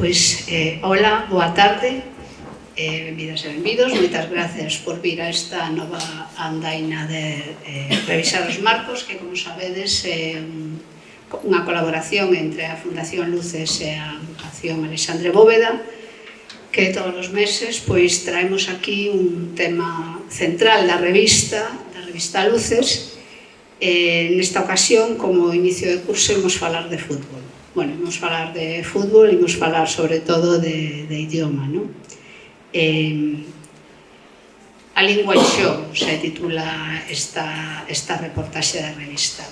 Pois, hola, boa tarde, benvidas e benvidos, moitas gracias por vir a esta nova andaina de revisar os marcos, que, como sabedes, é unha colaboración entre a Fundación Luces e a Fundación Alexandre Bóveda, que todos os meses pois traemos aquí un tema central da revista Luces. Nesta ocasión, como inicio de curso, imos falar de fútbol. Bueno, imos falar de fútbol, imos falar sobre todo de idioma, non? A lingua en xogo se titula esta reportaxe da revista.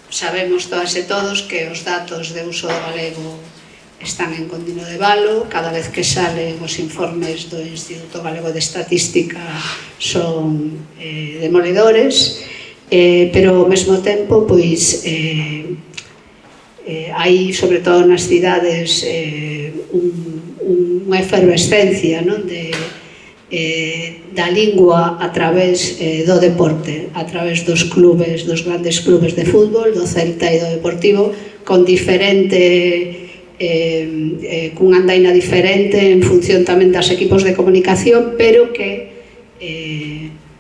Sabemos todas e todos que os datos de uso do galego están en continuo debalo, cada vez que salen os informes do Instituto Galego de Estatística son demoledores, pero ao mesmo tempo pois hai, sobre todo nas cidades, unha efervescencia da lingua a través do deporte, a través dos clubes, dos grandes clubes de fútbol, do Celta e do Deportivo, con diferente cunha andaina diferente en función tamén das equipos de comunicación, pero que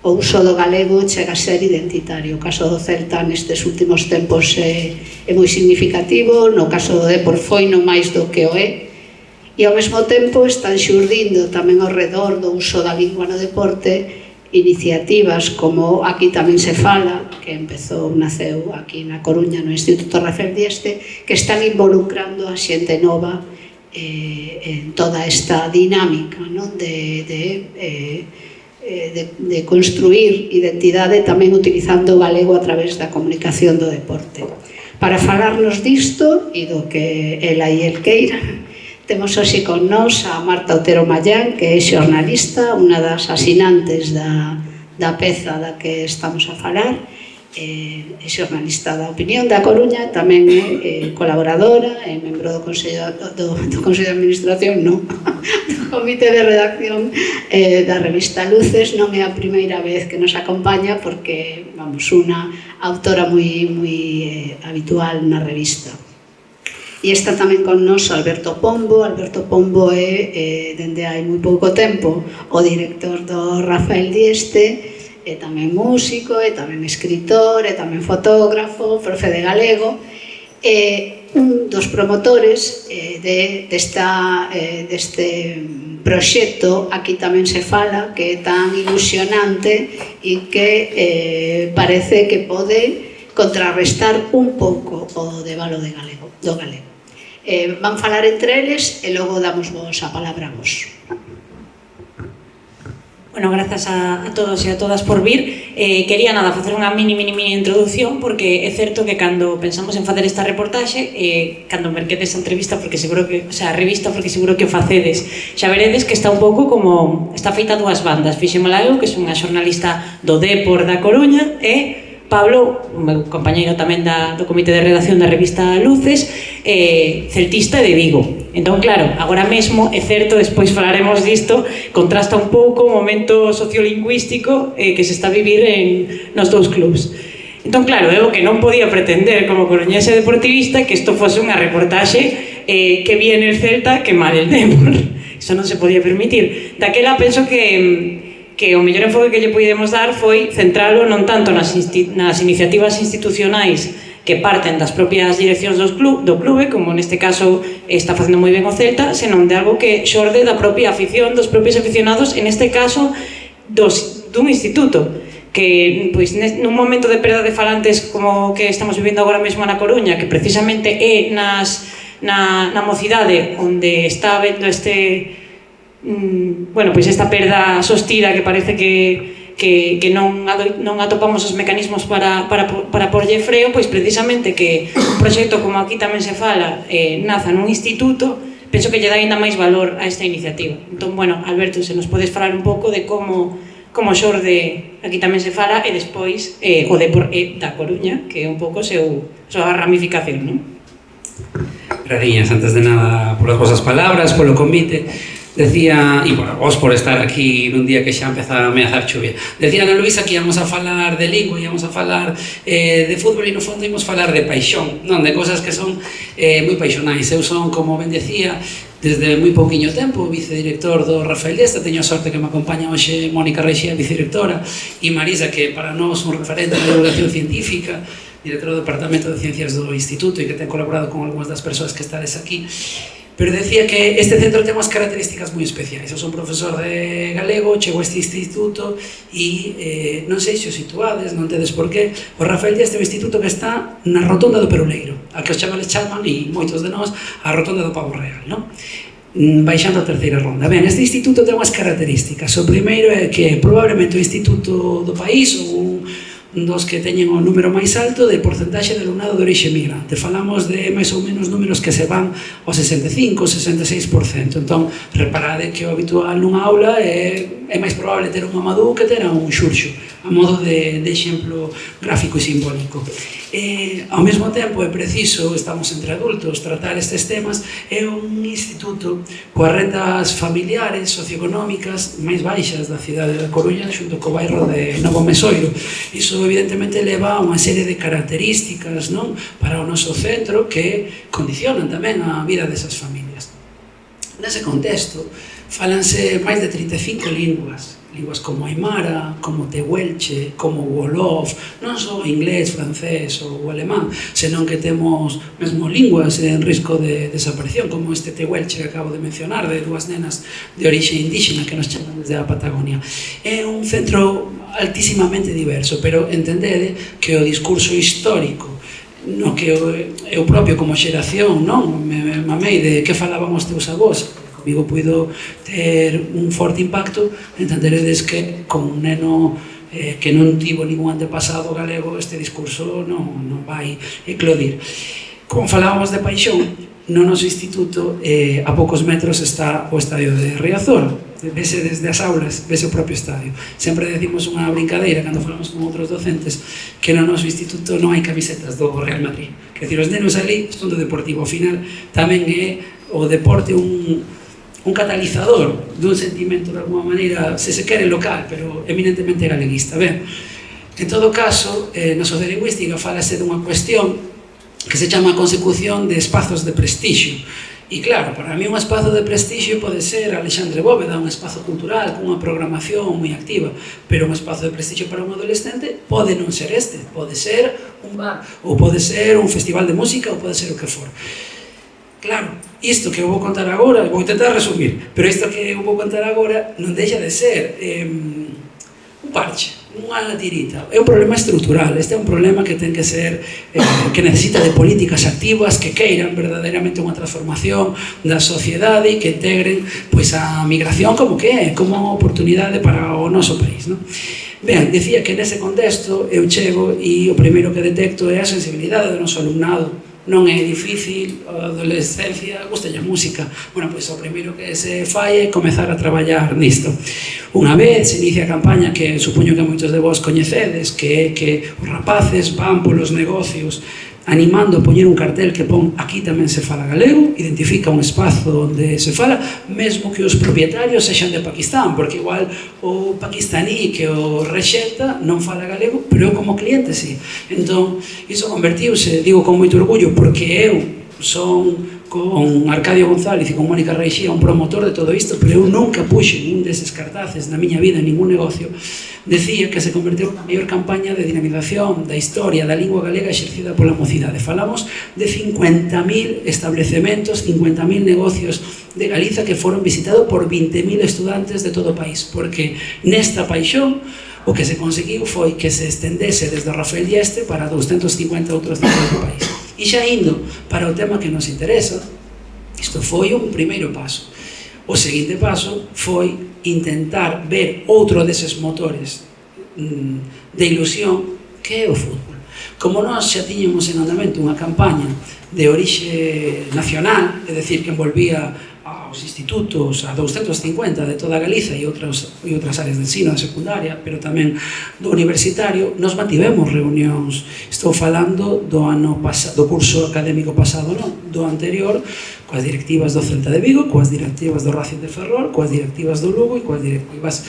o uso do galego chega a ser identitario. O caso do Celta nestes últimos tempos é moi significativo, no caso do Depor foi non máis do que o é, e ao mesmo tempo están xurdindo tamén ao redor do uso da lingua no deporte iniciativas como Aquí tamén se fala, que naceu aquí na Coruña no Instituto Rafael Dieste, que están involucrando a xente nova en toda esta dinámica de construir identidade tamén utilizando o galego a través da comunicación do deporte. Para falarnos disto e do que ela e el queira, temos hoxe con nós a Marta Otero Mallán, que é xornalista, unha das asinantes da peza da que estamos a falar, é xornalista da Opinión da Coruña, tamén é colaboradora, é membro do Consello de Administración, non, do Comité de Redacción da revista Luces. Non é a primeira vez que nos acompaña porque, vamos, unha autora moi habitual na revista. E está tamén con nós Alberto Pombo. Alberto Pombo é, dende hai moi pouco tempo, o director do Rafael Dieste, é tamén músico, é tamén escritor, é tamén fotógrafo, profe de galego, é un dos promotores deste proxecto Aquí tamén se fala, que é tan ilusionante e que parece que pode contrarrestar un pouco o debalo do galego. Van falar entre eles e logo damos vos a palabra a vos. Bueno, grazas a todos e a todas por vir. Quería facer unha mini introdución, porque é certo que cando pensamos en facer esta reportaxe, cando merquedes a entrevista, porque seguro que, a revista, porque seguro que o facedes, xa veredes que está un pouco como, está feita a dúas bandas. Fixémola eu, que son unha xornalista do Depor da Coruña, e Pablo, o meu compañeiro tamén do Comité de Redacción da revista Luces, celtista de Vigo. Entón, claro, agora mesmo, é certo, despois falaremos disto, contrasta un pouco o momento sociolingüístico que se está a vivir nos dous clubs. Entón, claro, eu que non podía pretender como coruñese deportivista que isto fose unha reportaxe que bien el Celta, que mal el Depor. Iso non se podía permitir. Daquela penso que o mellor enfoque que lle podemos dar foi centralo non tanto nas iniciativas institucionais que parten das propias direccións do clube, como neste caso está facendo moi ben o Celta, senón de algo que xorde da propia afición, dos propios aficionados, en este caso dun instituto, que pois, nun momento de perda de falantes como que estamos vivindo agora mesmo na Coruña, que precisamente é na mocidade onde está habendo esta perda sostida, que parece que non atopamos os mecanismos para porlle freo, pois precisamente que un proxecto como Aquí tamén se fala naza nun instituto, penso que lle dá ainda máis valor a esta iniciativa. Entón, bueno, Alberto, se nos podes falar un pouco de como xorde Aquí tamén se fala, e despois o Depor da Coruña, que é un pouco a súa ramificación, non? Gradiñas, antes de nada, polas vosas palabras, polo convite. Decía, e bueno, vos por estar aquí nun día que xa empeza a ameazar chuvia, decía Ana Luisa que íamos a falar de lingua, íamos a falar de fútbol e no fondo íamos falar de paixón, non, de cosas que son moi paixonais. Eu son, como ben decía, desde moi pouquiño tempo vicedirector do Rafael Dieste, teño a sorte que me acompaña hoxe Mónica Reixía, vicedirectora, e Marisa, que para nós un referente na divulgación científica, directora do Departamento de Ciencias do Instituto e que ten colaborado con algunhas das persoas que estades aquí. Pero decía que este centro ten unhas características moi especiais. Eu son profesor de galego, chego a este instituto e non sei se o situades, non tedes por qué. O Rafael Dieste é un instituto que está na rotonda do Peruleiro, a que os chavales chaman, e moitos de nós, a rotonda do Pavo Real, non? Baixando a terceira ronda. Ben, este instituto ten unhas características. O primeiro é que probablemente o instituto do país, ou dos que teñen o número máis alto de porcentaxe de alumnado de orixe migrante. Falamos de máis ou menos números que se van ao 65, 66%. Entón, reparade que o habitual nunha aula é máis probable ter un Mamadou que ter un Xurxo, a modo de exemplo gráfico e simbólico. Ao mesmo tempo é preciso, estamos entre adultos, tratar estes temas. É un instituto coas rendas familiares, socioeconómicas máis baixas da cidade da Coruña, xunto co bairro de Novo Mesoiro. Iso evidentemente leva a unha serie de características, non, para o noso centro que condicionan tamén a vida desas familias. Nese contexto, falanse máis de 35 linguas como aimara, como tehuelche, como wolof, non só inglés, francés ou alemán, senón que temos mesmo linguas en risco de desaparición, como este tehuelche que acabo de mencionar, de dúas nenas de orixe indígena que nos chegan desde a Patagonia. É un centro altísimamente diverso, pero entendede que o discurso histórico no que eu propio como xeración, non, me mamei de que falaban os teus avós, comigo puido ter un forte impacto. Entenderedes que con un neno que non tivo ningún antepasado galego, este discurso non vai eclodir. Como falábamos de paixón, no noso instituto a poucos metros está o estadio de Riazor. Vese desde as aulas, vese o propio estadio. Sempre decimos unha brincadeira cando falamos con outros docentes que no noso instituto non hai camisetas do Real Madrid. Quer dizer, os nenos ali son do Deportivo. Ao final tamén é o deporte un catalizador dun sentimento de alguma maneira, se quere local, pero eminentemente galeguista. Ben, en todo caso, na sociolingüística falase dunha cuestión que se chama a consecución de espazos de prestixio. E claro, para mí un espazo de prestixio pode ser Alexandre Bóveda, un espazo cultural con unha programación moi activa, pero un espazo de prestixio para un adolescente pode non ser este, pode ser un bar, ou pode ser un festival de música, ou pode ser o que for. Claro, isto que eu vou contar agora, vou intentar resumir, pero isto que eu vou contar agora non deixa de ser un parche, unha tirita. É un problema estrutural, este é un problema que ten que ser, que necesita de políticas activas que queiran verdadeiramente unha transformación da sociedade e que integren pois a migración como que é, como oportunidade para o noso país, non? Ben, dicía que nese contexto eu chego e o primeiro que detecto é a sensibilidade do noso alumnado. Non é difícil, a adolescencia gustalle a música. Bueno, pois o primeiro que se fai é comezar a traballar nisto. Unha vez se inicia a campaña que supoño que moitos de vós coñecedes, que é que os rapaces van polos negocios animando a poñer un cartel que pon aquí tamén se fala galego, identifica un espazo onde se fala, mesmo que os propietarios sexan de Pakistán, porque igual o pakistaní que o rexenta non fala galego, pero eu como cliente sí. Entón, iso convertiuse, digo con moito orgullo, porque eu son con Arcadio González e con Mónica Reixía un promotor de todo isto, pero eu nunca puxe un deses cartaces na miña vida en ningún negocio. Decía que se converteu na maior campaña de dinamización da historia da lingua galega exercida pola mocidade. Falamos de 50.000 establecementos, 50.000 negocios de Galiza que foron visitados por 20.000 estudantes de todo o país, porque nesta paixón o que se conseguiu foi que se estendese desde Rafael Dieste para 250 outros centros do país. E xa indo para o tema que nos interesa, isto foi un primeiro paso. O seguinte paso foi intentar ver outro deses motores de ilusión que é o fútbol. Como nós xa tiñemos en andamento unha campaña de orixe nacional, é dicir, que envolvía aos os institutos, a 250 de toda Galiza e outras áreas de ensino, de secundaria, pero tamén do universitario, nos mantivemos reunións. Estou falando do curso académico pasado, non? Do anterior, coas directivas do Celta de Vigo, coas directivas do Racing de Ferrol, coas directivas do Lugo e coas directivas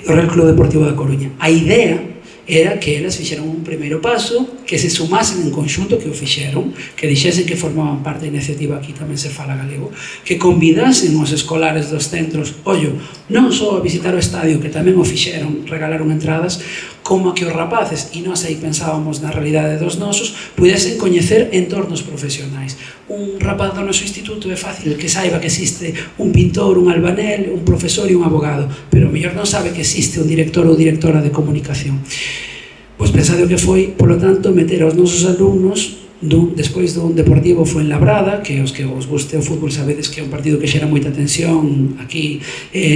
do Real Club Deportivo da Coruña. A idea era que elas fixeron un primeiro paso, que se sumasen en conxunto, que o fixeron, que dixesen que formaban parte da iniciativa Aquí Tamén Se Fala Galego, que convidasen os escolares dos centros, ollo, non só a visitar o estadio, que tamén o fixeron, regalaron entradas, como a que os rapaces, e nós aí pensábamos na realidade dos nosos, pudesen coñecer entornos profesionais. Un rapaz do noso instituto é fácil que saiba que existe un pintor, un albanel, un profesor e un abogado, pero o mellor non sabe que existe un director ou directora de comunicación. Pois pensade o que foi, polo tanto, meter aos nosos alumnos despois dun Deportivo Fuenlabrada, que os que os guste o fútbol sabedes que é un partido que xera moita tensión aquí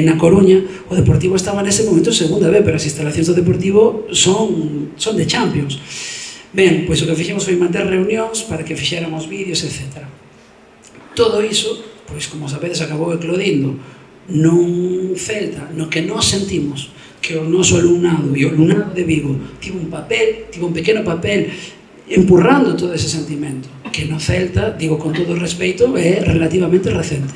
na Coruña. O Deportivo estaba nese momento en segunda B, pero as instalacións do Deportivo son de Champions. Ben, pois o que fixemos foi manter reunións para que fixéramos vídeos, etc. Todo iso, pois como sabedes, acabou eclodindo nun Celta, no que nós sentimos que o noso alumnado e o alumnado de Vigo tivo un pequeno papel empurrando todo ese sentimento, que no Celta, digo con todo o respeito, é relativamente recente.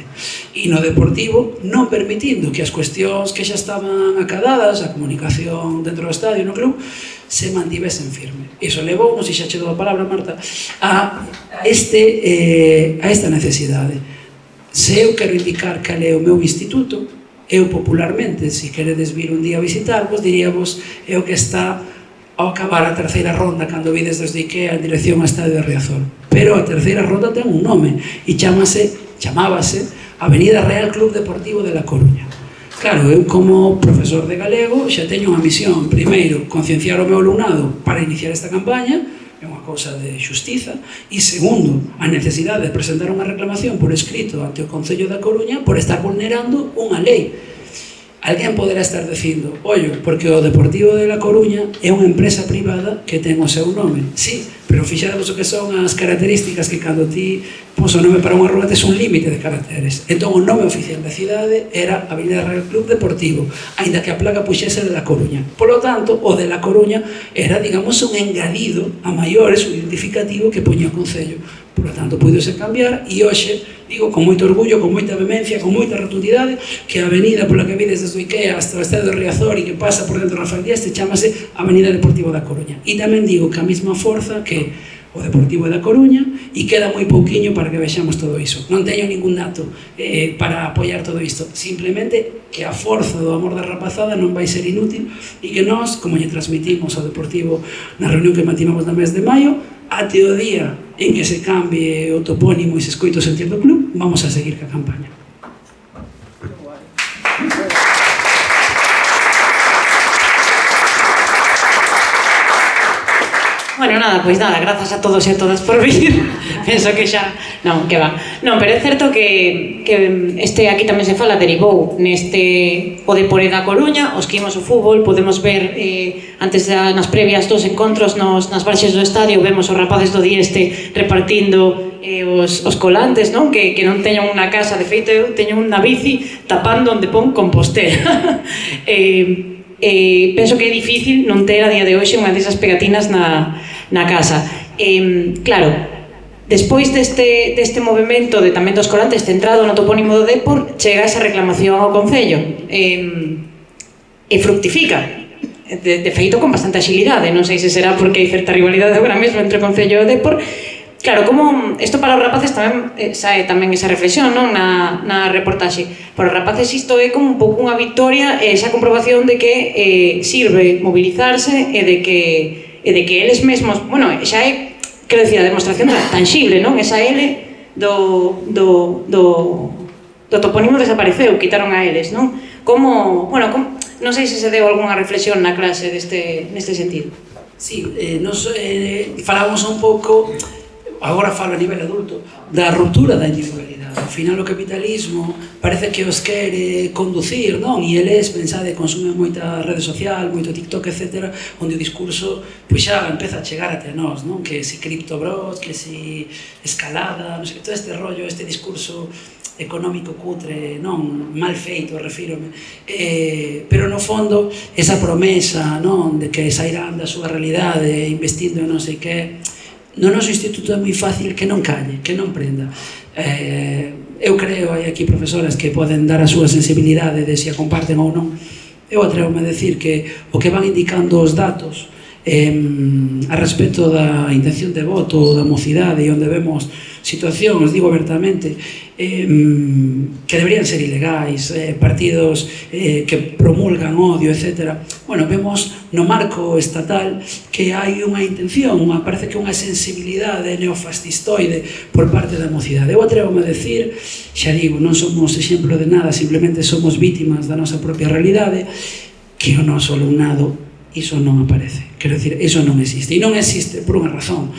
E no Deportivo, non permitindo que as cuestións que xa estaban acadadas, a comunicación dentro do estadio, no club, se mantivesen firme. Iso levou, non sei xa che dou a palabra, Marta, a esta necesidade. Se eu quero indicar cal é o meu instituto, eu popularmente, se queredes vir un día a visitarvos, diríamos, é o que está ao acabar a terceira ronda, cando vides desde Ikea en dirección ao estadio de Riazor. Pero a terceira ronda ten un nome, e chamábase Avenida Real Club Deportivo de La Coruña. Claro, eu como profesor de galego xa teño unha misión, primeiro, concienciar o meu alumnado para iniciar esta campaña, é unha cousa de xustiza, e segundo, a necesidade de presentar unha reclamación por escrito ante o Concello da Coruña por estar vulnerando unha lei. Alguén poderá estar dicindo, ollo, porque o Deportivo de La Coruña é unha empresa privada que ten o seu nome. Sí, pero fixadevos o que son as características que cando ti pos o nome para unha rúa tes un límite de caracteres. Entón o nome oficial da cidade era Avenida Real Club Deportivo, aínda que a placa puxese de La Coruña. Por lo tanto, o de La Coruña era, digamos, un engadido a maiores, un identificativo que poñía o Concello. Por lo tanto, pudose cambiar e hoxe, digo, con moito orgullo, con moita vehemencia, con moita rotundidade, que a avenida pola que vides desde o Ikea hasta o estadio de Riazor e que pasa por dentro de Rafael Dieste chamase Avenida Deportivo da Coruña. E tamén digo que a mesma forza que o Deportivo da Coruña, e queda moi pouquiño para que vexamos todo iso. Non teño ningún dato para apoiar todo isto, simplemente que a forza do amor da rapazada non vai ser inútil e que nós, como lle transmitimos ao Deportivo na reunión que mantivemos no mes de maio, até o día en que se cambie o topónimo e se escoite o sentir do club, vamos a seguir ca campaña. Bueno, nada, pois nada, grazas a todos e a todas por vir. Penso que xa... Non, que va. Non, pero é certo que este Aquí Tamén Se Fala derivou neste o Depor da Coruña, os que imos o fútbol, podemos ver antes nas previas dos encontros nas barxes do estadio, vemos os rapaces do Dieste repartindo os colantes, non? Que non teñan unha casa, de feito eu teño unha bici tapando onde pon Compostela. Penso que é difícil non ter a día de hoxe unha desas pegatinas na casa. Claro, despois deste movimento de tamén dos colantes centrado no topónimo do Depor, chega esa reclamación ao Concello e fructifica, de feito con bastante axilidade. Non sei se será porque hai certa rivalidade agora mesmo entre o Concello e o Depor. Claro, como isto para os rapaces tamén sae tamén esa reflexión, non, na reportaxe. Para os rapaces isto é como un pouco unha victoria, esa comprobación de que sirve mobilizarse e de que eles mesmos, bueno, xa é, quero dicir, a demostración tangible, non? Esa L do topónimo desapareceu, quitaron a eles, non? Como, bueno, non sei se se deu algunha reflexión na clase neste sentido. Sí, nos falábamos un pouco, agora falo a nivel adulto, da ruptura da individualidade. Ao final o capitalismo parece que os quere conducir, non? E eles, pensade, consumen moita rede social, moito TikTok, etc., onde o discurso pois xa empeza a chegar até nós, non? Que si criptobros, que si escalada, non sei, todo este rollo, este discurso económico cutre, non mal feito, refírome, pero no fondo esa promesa, non, de que sairán da súa realidade investindo en non sei que, no noso instituto é moi fácil que non calle, que non prenda. Eu creo, hai aquí profesoras que poden dar a súa sensibilidade de se a comparten ou non. Eu atrevo-me a decir que o que van indicando os datos a respecto da intención de voto ou da mocidade, e onde vemos situacións, digo abertamente, que deberían ser ilegais, partidos que promulgan odio, etc. Bueno, vemos no marco estatal que hai unha intención, parece que unha sensibilidade neofascistoide por parte da mocidade. Eu atrevo-me a decir, xa digo, non somos exemplo de nada, simplemente somos vítimas da nosa propia realidade, que o noso alumnado iso non aparece, quero dicir, iso non existe, e non existe por unha razón,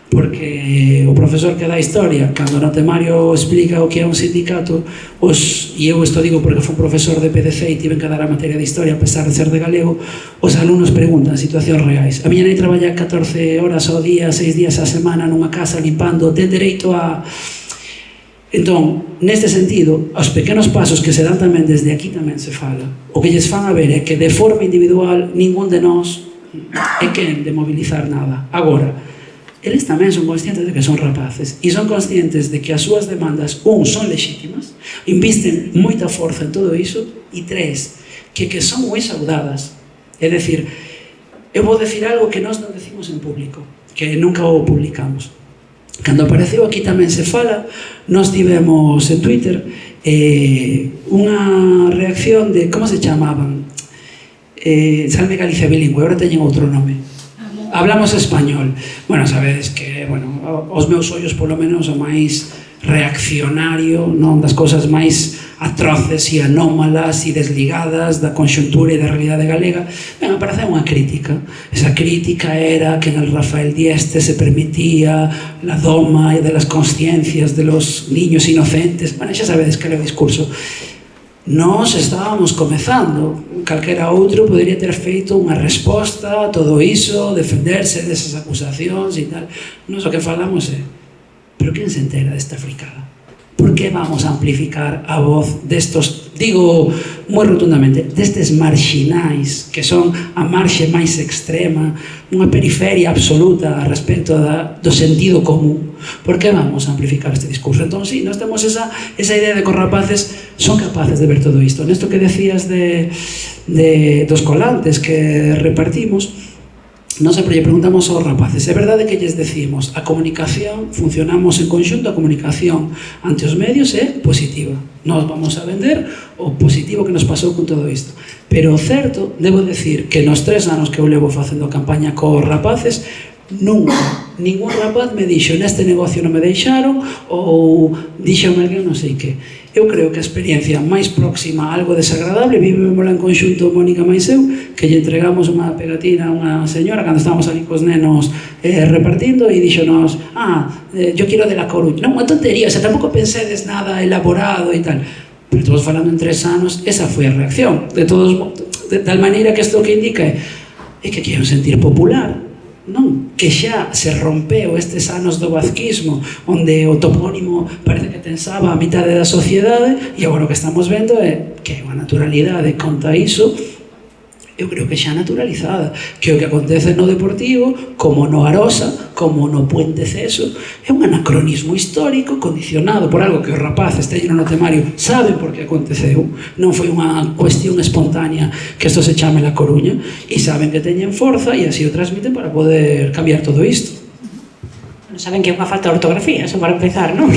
porque o profesor que dá historia, cando no temario explica o que é un sindicato, e eu isto digo porque fui un profesor de PDC e tiven que dar a materia de historia a pesar de ser de galego, os alumnos preguntan situacións reais. A miña nai traballa 14 horas ao día, 6 días á semana nunha casa limpando, ten dereito a... Entón, neste sentido, os pequenos pasos que se dan tamén desde aquí tamén se fala. O que lles fan a ver é que de forma individual ningún de nós é quen de mobilizar nada. Agora, eles tamén son conscientes de que son rapaces e son conscientes de que as súas demandas, son lexítimas, invisten moita forza en todo iso, e tres, que son moi saudadas. É dicir, eu vou decir algo que nós non decimos en público, que nunca o publicamos. Cando apareceu aquí tamén se fala, nós tivemos en Twitter unha reacción de, como se chamaban? Salme Galicia bilingüe, agora teñen outro nome. Hablamos español. Bueno, sabedes que, os meus ollos polo menos o máis reaccionario, non, das cousas máis atroces e anómalas e desligadas da conxuntura e da realidade galega. Ben, aparece unha crítica. Esa crítica era que en el Rafael Dieste se permitía la doma de las conciencias de los niños inocentes. Bueno, xa sabedes que era o discurso. Nós estábamos comezando, calquera outro podería ter feito unha resposta a todo iso, defenderse desas acusacións e tal. Nós o que falamos é, pero quen se entera desta fricada? Por que vamos a amplificar a voz destos, digo moi rotundamente, destes marxinais que son a marxe máis extrema, unha periferia absoluta a respecto do sentido común? Por que vamos a amplificar este discurso? Entón, sí, nós temos esa idea de que os rapaces son capaces de ver todo isto. Nesto que decías dos colantes que repartimos, nós sempre lle preguntamos aos rapaces, é verdade que lles decimos, a comunicación, funcionamos en conxunto, a comunicación ante os medios é positiva. Nós vamos a vender o positivo que nos pasou con todo isto. Pero o certo, debo decir que nos 3 anos que eu levo facendo campaña cos rapaces, nunca, ningún rapaz me dixo, neste negocio non me deixaron, ou dixome alguén non sei que. Eu creo que a experiencia máis próxima a algo desagradable vivémola en conxunto Mónica máis eu, que lle entregamos unha pegatina a unha señora cando estábamos ali cos nenos repartindo e dixonos, yo quiero de La Coruña. Non, unha tontería, tampouco pensedes nada elaborado e tal. Pero todos falando en 3 anos, esa foi a reacción. De tal maneira que isto que indica é que quero sentir popular. Non, que xa se rompeu estes anos do vazquismo onde o topónimo parece que tensaba a mitade da sociedade e agora o que estamos vendo é que hai unha naturalidade contra iso, eu creo que xa naturalizada, que o que acontece no Deportivo, como no Arosa, como no Puente Ceso, é un anacronismo histórico condicionado por algo que os rapaces teñen no temario, saben por que aconteceu, non foi unha cuestión espontánea que isto se chame La Coruña, e saben que teñen forza e así o transmiten para poder cambiar todo isto. Saben que é unha falta de ortografía, eso para empezar, non?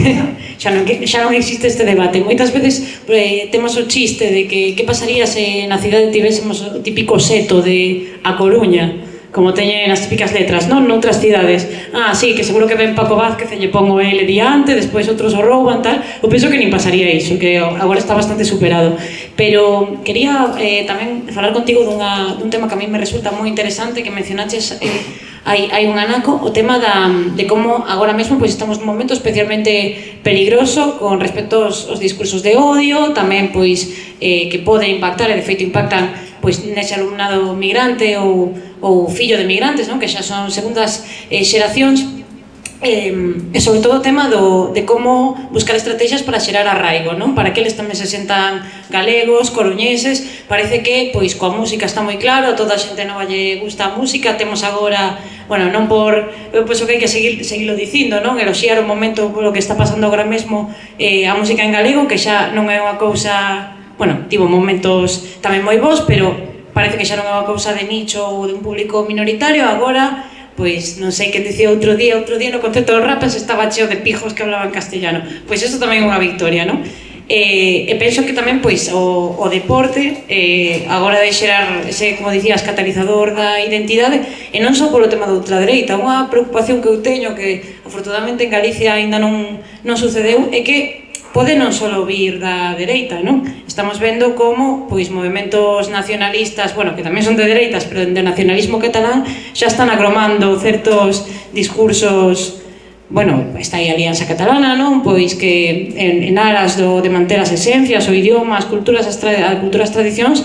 Xa non existe este debate. Moitas veces temos o chiste de que pasaría se na cidade tivésemos o típico seto de A Coruña, como teñen as típicas letras, non? Noutras cidades. Sí, que seguro que ven Paco Vázquez e lle pongo L diante, despois outros o rouban, tal. Eu penso que nin pasaría iso, que agora está bastante superado. Pero quería tamén falar contigo dun tema que a mí me resulta moi interesante, que mencionaches hai un anaco, o tema de como agora mesmo estamos nun momento especialmente peligroso con respecto aos discursos de odio, tamén que pode impactar, e de feito impactan nese alumnado migrante ou fillo de migrantes, que xa son segundas xeracións. e sobre todo o tema de como buscar estrategias para xerar arraigo, non? Para que eles tamén se sentan galegos, coruñeses. Parece que, pois, coa música está moi claro, a toda a xente nova lle gusta a música. Temos agora, bueno, non por... Eu penso que hai que seguilo dicindo, non? Eloxiar o momento polo que está pasando agora mesmo a música en galego, que xa non é unha cousa... Bueno, tivo momentos tamén moi bons, pero parece que xa non é unha cousa de nicho ou de un público minoritario. Agora, pois, non sei que dicía outro día no concerto dos Rapas estaba cheo de pijos que hablaban castellano. Pois iso tamén é unha victoria, non? E penso que tamén, pois, o deporte agora de xerar ese, como dicías, catalizador da identidade, e non só polo tema da ultradereita. Unha preocupación que eu teño, que afortunadamente en Galicia aínda non sucedeu, é que pode non só vir da dereita, non? Estamos vendo como, pois, movementos nacionalistas, bueno, que tamén son de dereitas, pero de nacionalismo catalán, xa están agromando certos discursos, bueno, está aí a Alianza Catalana, non? Pois que en aras de manter as esencias, o idioma, as culturas, as tradicións,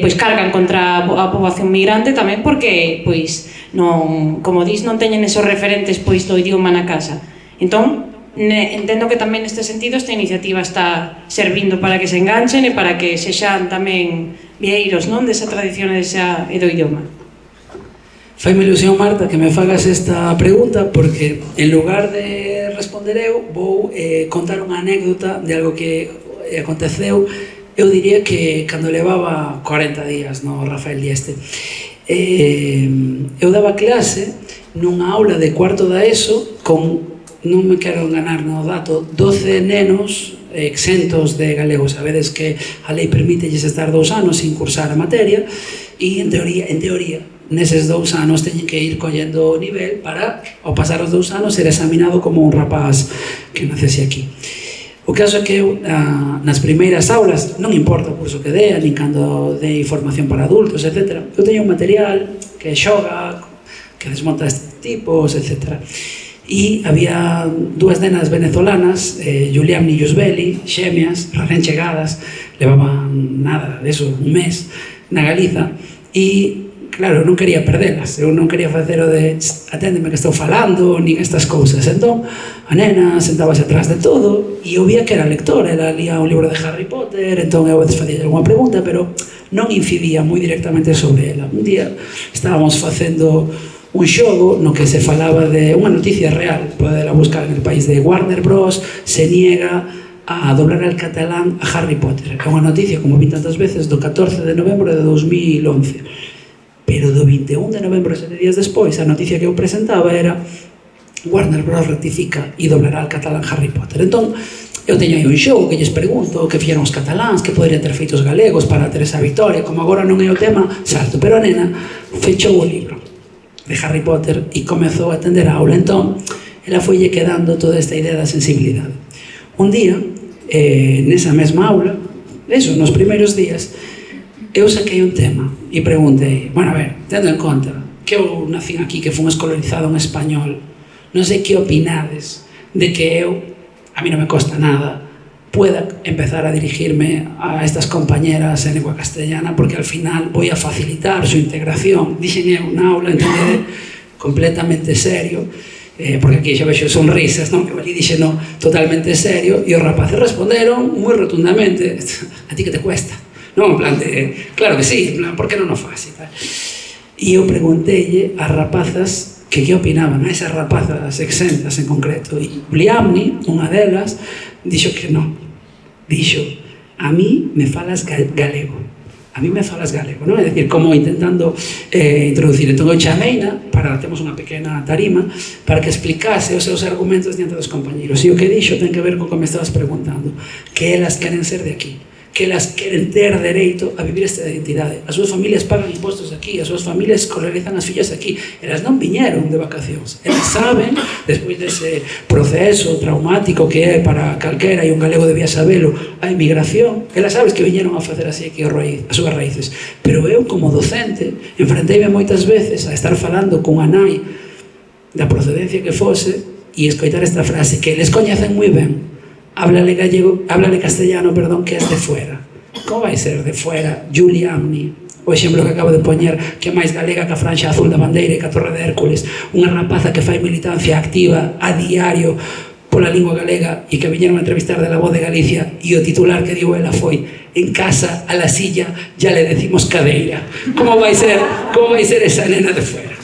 pois cargan contra a poboación migrante tamén porque, pois, non, como dis, non teñen esos referentes, pois, do idioma na casa. Entón, entendo que tamén neste sentido esta iniciativa está servindo para que se enganchen e para que sexan tamén vieiros, non, desa tradición e do idioma. Faime ilusión, Marta, que me fagas esta pregunta, porque en lugar de responder eu, vou contar unha anécdota de algo que aconteceu. Eu diría que cando levaba 40 días no Rafael Dieste, eu daba clase nunha aula de cuarto da ESO con, non me quero enganar no dato, 12 nenos exentos de galego. Sabedes que a lei permítelles estar 2 anos sin cursar a materia, e en teoría neses 2 anos teñen que ir collendo o nivel para, ao pasar os 2 anos, ser examinado como un rapaz que nacese aquí. O caso é que eu, nas primeiras aulas, non importa o curso que dea, nin cando dei formación para adultos, etc., eu teño un material que xoga, que desmonta tipos, etc. E había 2 nenas venezolanas, Julián e Yusbeli, xemias, recén chegadas, levaban nada, eso, un mes na Galiza, e claro, non quería perdelas, eu non quería facer o de aténdeme que estou falando, nin estas cousas. Entón, a nena sentábase atrás de todo, e eu vía que era lectora, ela lía un libro de Harry Potter, entón eu a veces facía alguna pregunta, pero non incidía moi directamente sobre ela. Un día estábamos facendo un xogo no que se falaba de unha noticia real, podela buscar en el país, de Warner Bros. Se niega a doblar al catalán a Harry Potter. É unha noticia, como vi tantas veces, do 14 de novembro de 2011. Pero do 21 de novembro, 7 días despois, a noticia que eu presentaba era Warner Bros. Rectifica e doblará al catalán Harry Potter. Entón, eu teño aí un xogo que lles pregunto que fixeron os cataláns, que poderían ter feito os galegos para ter esa victoria. Como agora non é o tema, salto. Pero a nena fechou o libro de Harry Potter e comezou a atender a aula. Entón, ela foille quedando toda esta idea da sensibilidade. Un día, nesa mesma aula, eso, nos primeiros días, eu saquei un tema e preguntei, bueno, a ver, tendo en conta que eu nacín aquí, que fun escolarizado en español, non sei que opinades de que eu, a mí non me costa nada, pueda empezar a dirigirme a estas compañeras en lengua castellana, porque al final voy a facilitar su integración. Dixen eu na aula, entendede, completamente serio, porque aquí xa vexo sonrisas, non? Que ali dixen no, totalmente serio, e os rapaces responderon moi rotundamente, a ti que te cuesta? Non, en plan de, claro que sí, en plan, por que non o faz? E eu preguntelle ás rapazas que opinaban, a esas rapazas exentas en concreto, e Liamni, unha delas, dixo que non. Dixo, a mí me falas galego. A mí me falas galego, non? É dicir, como intentando introducir. Entón, eu chameina, temos unha pequena tarima, para que explicase os seus argumentos diante dos compañeros. E o que dixo ten que ver con que me estabas preguntando, que elas queren ser de aquí, que elas queren ter dereito a vivir esta identidade. As súas familias pagan impostos aquí, as súas familias escolarizan as fillas aquí. Elas non viñeron de vacacións. Elas saben, despois dese proceso traumático que é para calquera, e un galego debía sabelo, a emigración, elas sabes que viñeron a facer así aquí as súas raíces. Pero eu, como docente, enfrenteime moitas veces a estar falando cunha nai da procedencia que fose e escoitar esta frase, que eles coñecen moi ben. Háblale castellano, perdón, que es de fuera. ¿Cómo va a ser de fuera? Giuliani, o exemplo que acabo de poñer, que é máis galega que a franxa azul da bandeira e que a Torre de Hércules, unha rapaza que fai militancia activa a diario pola lingua galega e que viñeron a entrevistar de La Voz de Galicia e o titular que digo ela foi: en casa a la silla ya le decimos cadeira. Como vai ser esa nena de fuera?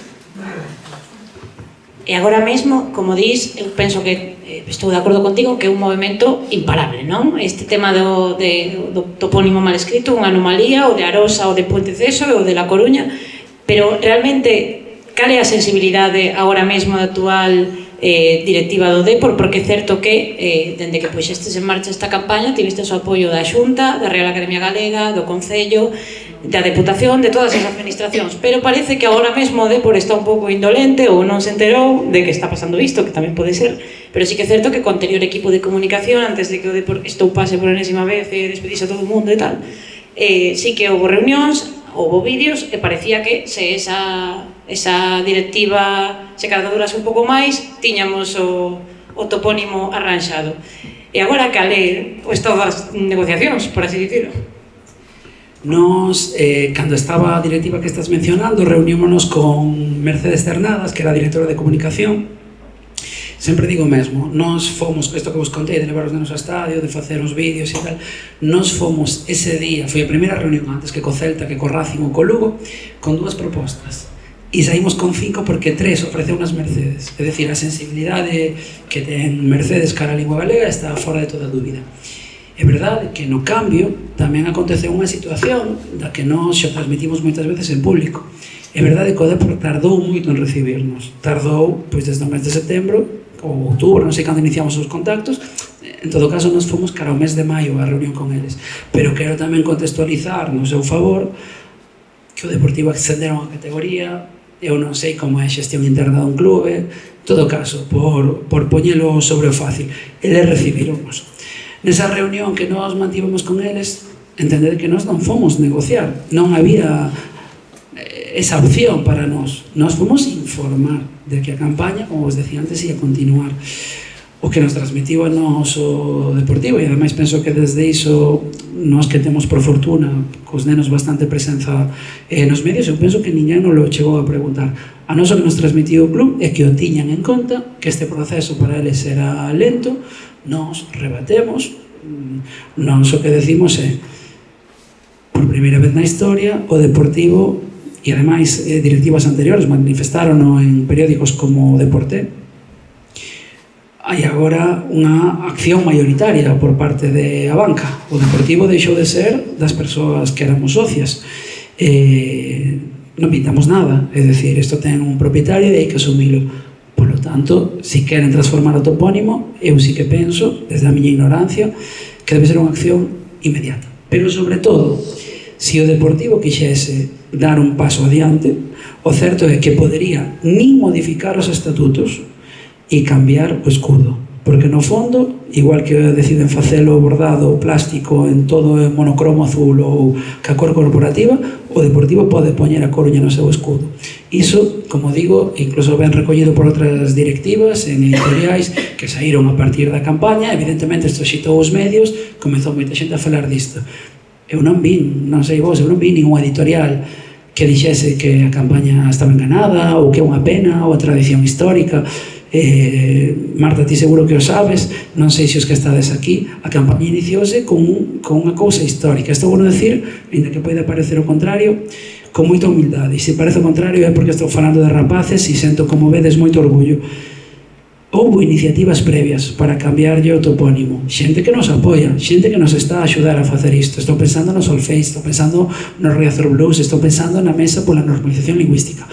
E agora mesmo, como dis, eu penso que estou de acordo contigo que é un movimento imparable, non? Este tema do topónimo mal escrito, unha anomalía, o de Arosa, o de Puente Ceso e o de La Coruña, pero realmente cal é a sensibilidade agora mesmo da actual directiva do Depor, porque é certo que dende que puxestes en marcha esta campaña tivestes o apoio da Xunta, da Real Academia Galega, do Concello, da Deputación, de todas as administracións, pero parece que agora mesmo o Depor está un pouco indolente ou non se enterou de que está pasando isto, que tamén pode ser, pero sí que é certo que co anterior equipo de comunicación, antes de que o Depor estoupase por enésima vez e despedise a todo o mundo e tal, sí que houve reunións, houve vídeos e parecía que se esa directiva se cardadurase un pouco máis, tiñamos o topónimo arranxado. E agora cal é o estado das negociacións, por así dicirlo? Nos, cando estaba a directiva que estás mencionando, reunímonos con Mercedes Cernadas, que era a directora de comunicación. Sempre digo o mesmo, nos fomos, isto que vos contei, de levar os nenos ao estadio, de facer uns vídeos e tal, nos fomos ese día, foi a primeira reunión antes que co Celta, que co Racing ou co Lugo, con 2 propostas. E saímos con 5 porque 3 ofreceu unas Mercedes. É dicir, a sensibilidade que ten Mercedes cara a lingua galega está fora de toda dúbida. É verdade que no cambio tamén aconteceu unha situación da que nós xa transmitimos moitas veces en público. É verdade que o Depor tardou moito en recibirnos. Tardou, pois, desde o mes de setembro ou outubro, non sei cando iniciamos os contactos. En todo caso, nos fomos cara ao mes de maio a reunión con eles. Pero quero tamén contextualizar no seu favor que o Deportivo ascenderon a categoría. Eu non sei como é a xestión interna dun clube. En todo caso, por poñelo sobre o fácil, eles recibironnos. Nesa reunión que nós mantivemos con eles, entender que nós non fomos negociar, non había esa opción para nós. Nós fomos informar de que a campaña, como vos decía antes, ia continuar. O que nos transmitiu a nós o Deportivo, e ademais penso que desde iso, nós que temos por fortuna cos nenos bastante presenza nos medios, eu penso que ninguén nos lo chegou a preguntar. A nós o que nos transmitiu o club é que o tiñan en conta, que este proceso para eles era lento. Nos rebatemos, non só que decimos é, por primeira vez na historia, o Deportivo, e ademais directivas anteriores manifestaron en periódicos como o Deporte, hai agora unha acción maioritaria por parte da banca. O Deportivo deixou de ser das persoas que éramos socias. Non pintamos nada, é dicir, isto ten un propietario e hai que asumilo. Por lo tanto, se queren transformar o topónimo, eu sí que penso, desde a miña ignorancia, que debe ser unha acción inmediata. Pero, sobre todo, se o Deportivo quixese dar un paso adiante, o certo é que podería nin modificar os estatutos e cambiar o escudo. Porque, no fondo, igual que deciden facelo bordado plástico en todo o monocromo azul ou ca cor corporativa, o Deportivo pode poñer a Coruña no seu escudo. Iso, como digo, incluso ben recollido por outras directivas en editoriais que saíron a partir da campaña. Evidentemente, isto xitou os medios, comezou moita xente a falar disto. Eu non vi, non sei vos, eu non vi ningún editorial que dixese que a campaña estaba enganada ou que é unha pena ou a tradición histórica. Marta, ti seguro que o sabes, non sei se os que estades aquí, a campaña iniciouse con unha cousa histórica. Isto vou decir, ainda que poida parecer o contrario, con moita humildade. E se parece o contrario é porque estou falando de rapaces e sento, como vedes, moito orgullo. Houbo iniciativas previas para cambiarlle o topónimo, xente que nos apoia, xente que nos está a axudar a facer isto. Estou pensando no Solfeis, estou pensando no Riazor Blues, estou pensando na Mesa pola Normalización Lingüística.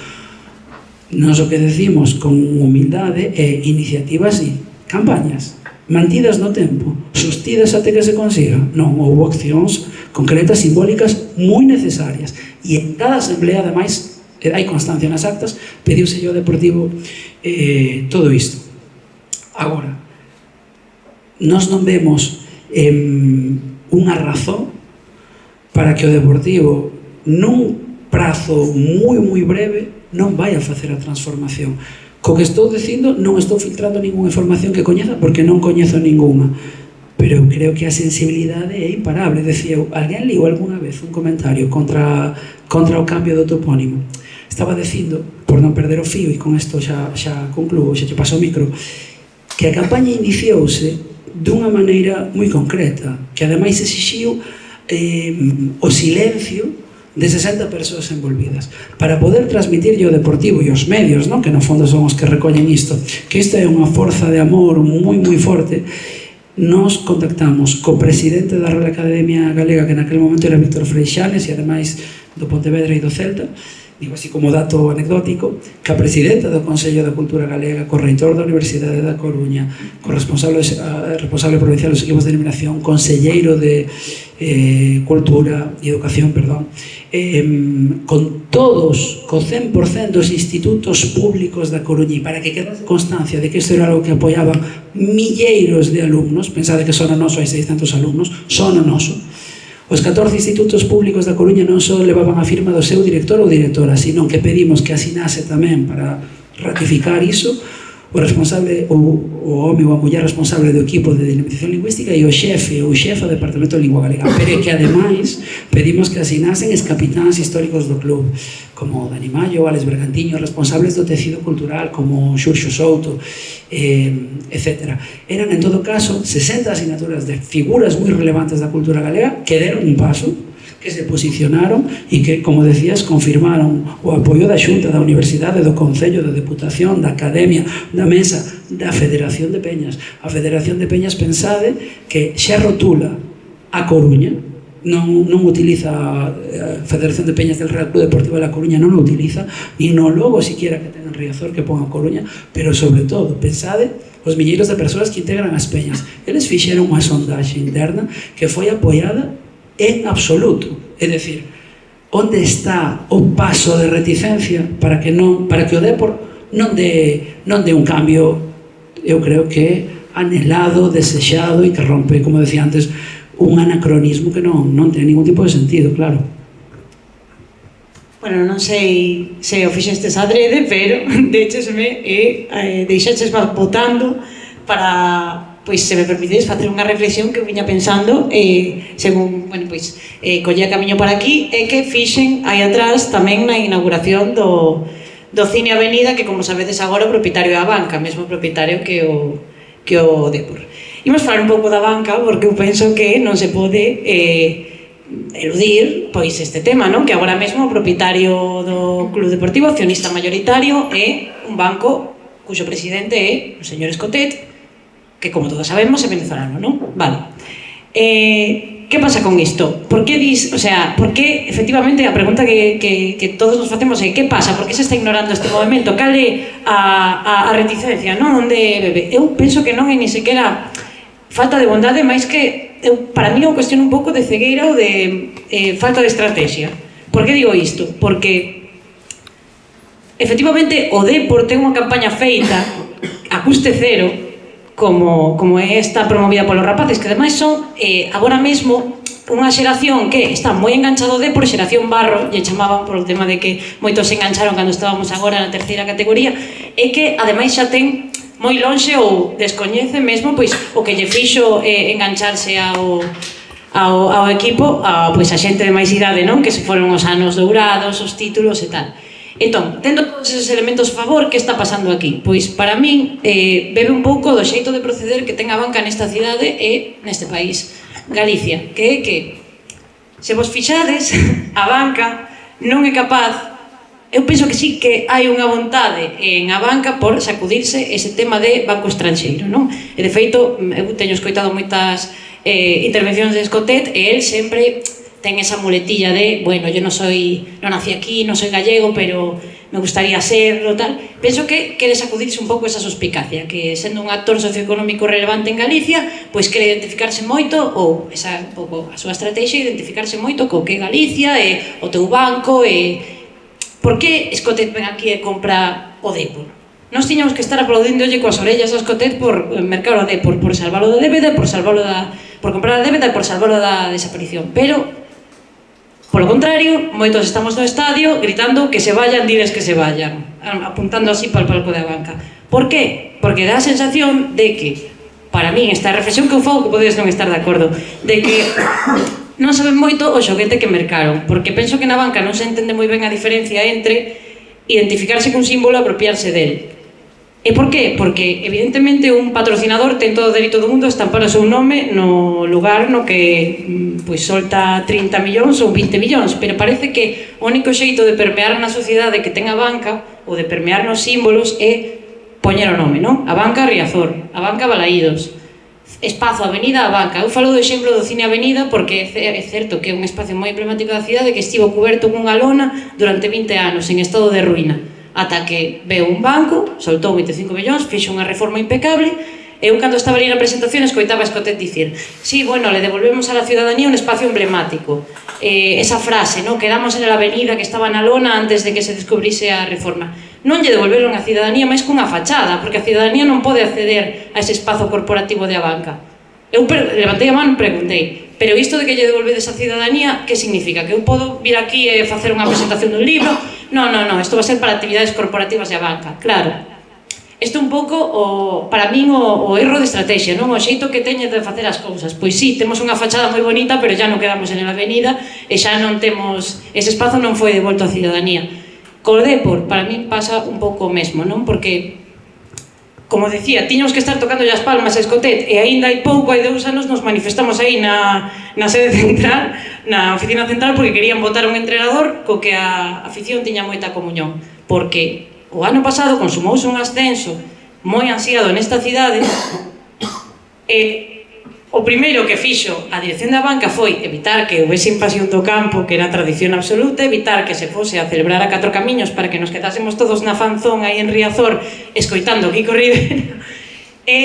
Nos o que decimos con humildade é iniciativas e campañas mantidas no tempo, sostidas até que se consiga. Non, houve accións concretas, simbólicas, moi necesarias. E en cada asamblea, ademais, hai constancia nas actas, pediuse ao Deportivo todo isto. Agora, nós non vemos unha razón para que o Deportivo, nun prazo moi breve, non vai a facer a transformación. Co que estou dicindo, non estou filtrando ninguna información que coñeza, porque non coñezo ninguna. Pero eu creo que a sensibilidade é imparable. Decía eu, alguén liu algunha vez vez un comentario contra o cambio do topónimo. Estaba dicindo, por non perder o fío, e con isto xa concluo, xa te paso o micro, que a campaña iniciouse dunha maneira moi concreta, que ademais exixiu o silencio de 60 persoas envolvidas para poder transmitirlle o Deportivo e os medios, non? Que no fondo son os que recollen isto, que isto é unha forza de amor moi forte. Nos contactamos co presidente da Real Academia Galega, que naquele momento era Víctor Freixanes, e ademais do Pontevedra e do Celta, digo así como dato anecdótico, que a presidenta do Consello da Cultura Galega, co reitor da Universidade da Coruña, co responsable provincial dos equipos de eliminación, conselleiro de Cultura e Educación, con todos, co 100% dos institutos públicos da Coruña, e para que quede constancia de que isto era algo que apoiaban milleiros de alumnos, pensade que son o noso, hai 600 alumnos, son o noso. Os 14 institutos públicos da Coruña non só levaban a firma do seu director ou directora, sino que pedimos que asinase tamén para ratificar iso o responsable, o home ou a muller responsable do equipo de dinamización lingüística e o xefe ou xefa do Departamento de Lingua Galega, pero que ademais pedimos que asinasen os capitáns históricos do club, como Dani Mallo, Alex Bergantiño, responsables do tecido cultural como Xurxo Souto, etc. Eran, en todo caso, 60 asignaturas de figuras moi relevantes da cultura galega que deron un paso, que se posicionaron e que, como decías, confirmaron o apoio da Xunta, da Universidade, do Concello, da Deputación, da Academia, da Mesa, da Federación de Peñas. A Federación de Peñas, pensade que xa rotula a Coruña, non utiliza a Federación de Peñas del Real Club Deportivo de La Coruña, non o utiliza, nin no logo siquiera que ten en Riazor que pon a Coruña, pero sobre todo, pensade os milleiros de persoas que integran as peñas. Eles fixeron unha sondaxe interna que foi apoiada en absoluto, é dicir, onde está o paso de reticencia para que o Depor non dé un cambio, eu creo que anhelado, desexado e que rompe, como decía antes, un anacronismo que non ten ningún tipo de sentido, claro. Bueno, non sei se o fixestes adrede, pero deixesme e deixaches votando para, pois, se me permitedes, facer unha reflexión que viña pensando según, bueno, pois, collía camiño para aquí, e que fixen aí atrás tamén na inauguración do Cine Avenida, que, como sabedes agora, o propietario é a banca, mesmo propietario que o Depor. Imos falar un pouco da banca, porque eu penso que non se pode eludir, pois, este tema, non? Que agora mesmo o propietario do Club Deportivo, accionista mayoritario, é un banco cuxo presidente é o señor Escotet, que, como todos sabemos, é venezolano, non? Vale. Que pasa con isto? Por que efectivamente a pregunta que todos nos facemos é que pasa? Por que se está ignorando este movimento? Cal é a reticencia, non? Onde bebe? Eu penso que non é ni sequera falta de bondade, máis que para mí é unha cuestión un pouco de cegueira ou de falta de estrategia. Por que digo isto? Porque efectivamente o Depor ten unha campaña feita a custe cero, como é esta promovida polos rapaces, que ademais son agora mesmo unha xeración que está moi enganchado de por xeración barro, lle chamaban por o tema de que moitos se engancharon cando estábamos agora na terceira categoría, e que ademais xa ten moi lonxe ou descoñece mesmo pois o que lle fixo engancharse ao equipo, pois a xente de máis idade, non? Que se foron os anos dourados, os títulos e tal. Entón, tendo todos esos elementos a favor, que está pasando aquí? Pois para min bebe un pouco do xeito de proceder que ten a banca nesta cidade e neste país, Galicia, que é que se vos fixades, a banca non é capaz. Eu penso que sí que hai unha vontade en a banca por sacudirse ese tema de banco estranxeiro, non? E de feito, eu teño escoitado moitas intervencións de Escotet e el sempre ten esa muletilla de, bueno, yo non nací aquí, non soy gallego, pero me gustaría serlo, tal. Penso que quere sacudirse un pouco esa suspicacia, que sendo un actor socioeconómico relevante en Galicia, pois quere identificarse moito, ou esa un pouco a súa estrategia, identificarse moito co que é Galicia e o teu banco e... Por que Escotet ven aquí e compra o Depor? Nós tiñamos que estar aplaudíndolle coas orellas a Escotet por mercar o Depor, por salvalo da débeda, por comprar a débeda e por salvalo da desaparición. Pero, polo contrario, moitos estamos no estadio gritando que se vayan, diles que se vayan, apuntando así para o palco da banca. Por que? Porque dá a sensación de que, para min, esta reflexión que eu fago, que podedes non estar de acordo, de que non saben moito o xoguete que mercaron, porque penso que na banca non se entende moi ben a diferencia entre identificarse cun símbolo e apropiarse del. E por qué? Porque, evidentemente, un patrocinador ten todo o dereito do mundo a estampar o seu nome no lugar no que solta 30 millóns ou 20 millóns, pero parece que o único xeito de permear na sociedade que ten a banca, ou de permear nos símbolos, é poñer o nome, non? A banca Riazor, a banca Balaídos, Espazo Avenida a Banca. Eu falo do exemplo do Cine Avenida porque é certo que é un espacio moi emblemático da cidade que estivo cuberto cunha lona durante 20 anos en estado de ruína, ata que veu un banco, soltou 25 millóns, fixo unha reforma impecable, e eu cando estaba ali na presentación escoitaba a Escotet dicir: sí, bueno, le devolvemos a la ciudadanía un espacio emblemático. Esa frase, ¿no? Quedamos en la avenida que estaba na lona antes de que se descubrise a reforma. Non lle devolveron a ciudadanía máis cunha fachada, porque a ciudadanía non pode acceder a ese espazo corporativo de a banca. Eu levantei a mano e preguntei: pero isto de que lle devolvedes a ciudadanía, que significa? Que eu podo vir aquí e facer unha presentación dun libro? Non, isto va a ser para actividades corporativas de a banca. Claro, isto é un pouco, para min, o erro de estrategia, non? O xeito que teñe de facer as cousas. Pois sí, temos unha fachada moi bonita, pero xa non quedamos en a avenida e xa non temos, ese espazo non foi devolto á ciudadanía. Co Depor, para min pasa un pouco o mesmo, non? Porque, como decía, tiñamos que estar tocando as palmas a Escotet e aínda hai pouco, hai 2 anos, nos manifestamos aí na sede central, na oficina central, porque querían botar un entrenador co que a afición tiña moita comunión. Porque o ano pasado consumouse un ascenso moi ansiado nesta cidade e o primeiro que fixo a dirección da banca foi evitar que houvese invasión do campo, que era a tradición absoluta, evitar que se fose a celebrar a 4 camiños para que nos quedásemos todos na fanzón aí en Riazor escoitando Kiko Rivera, e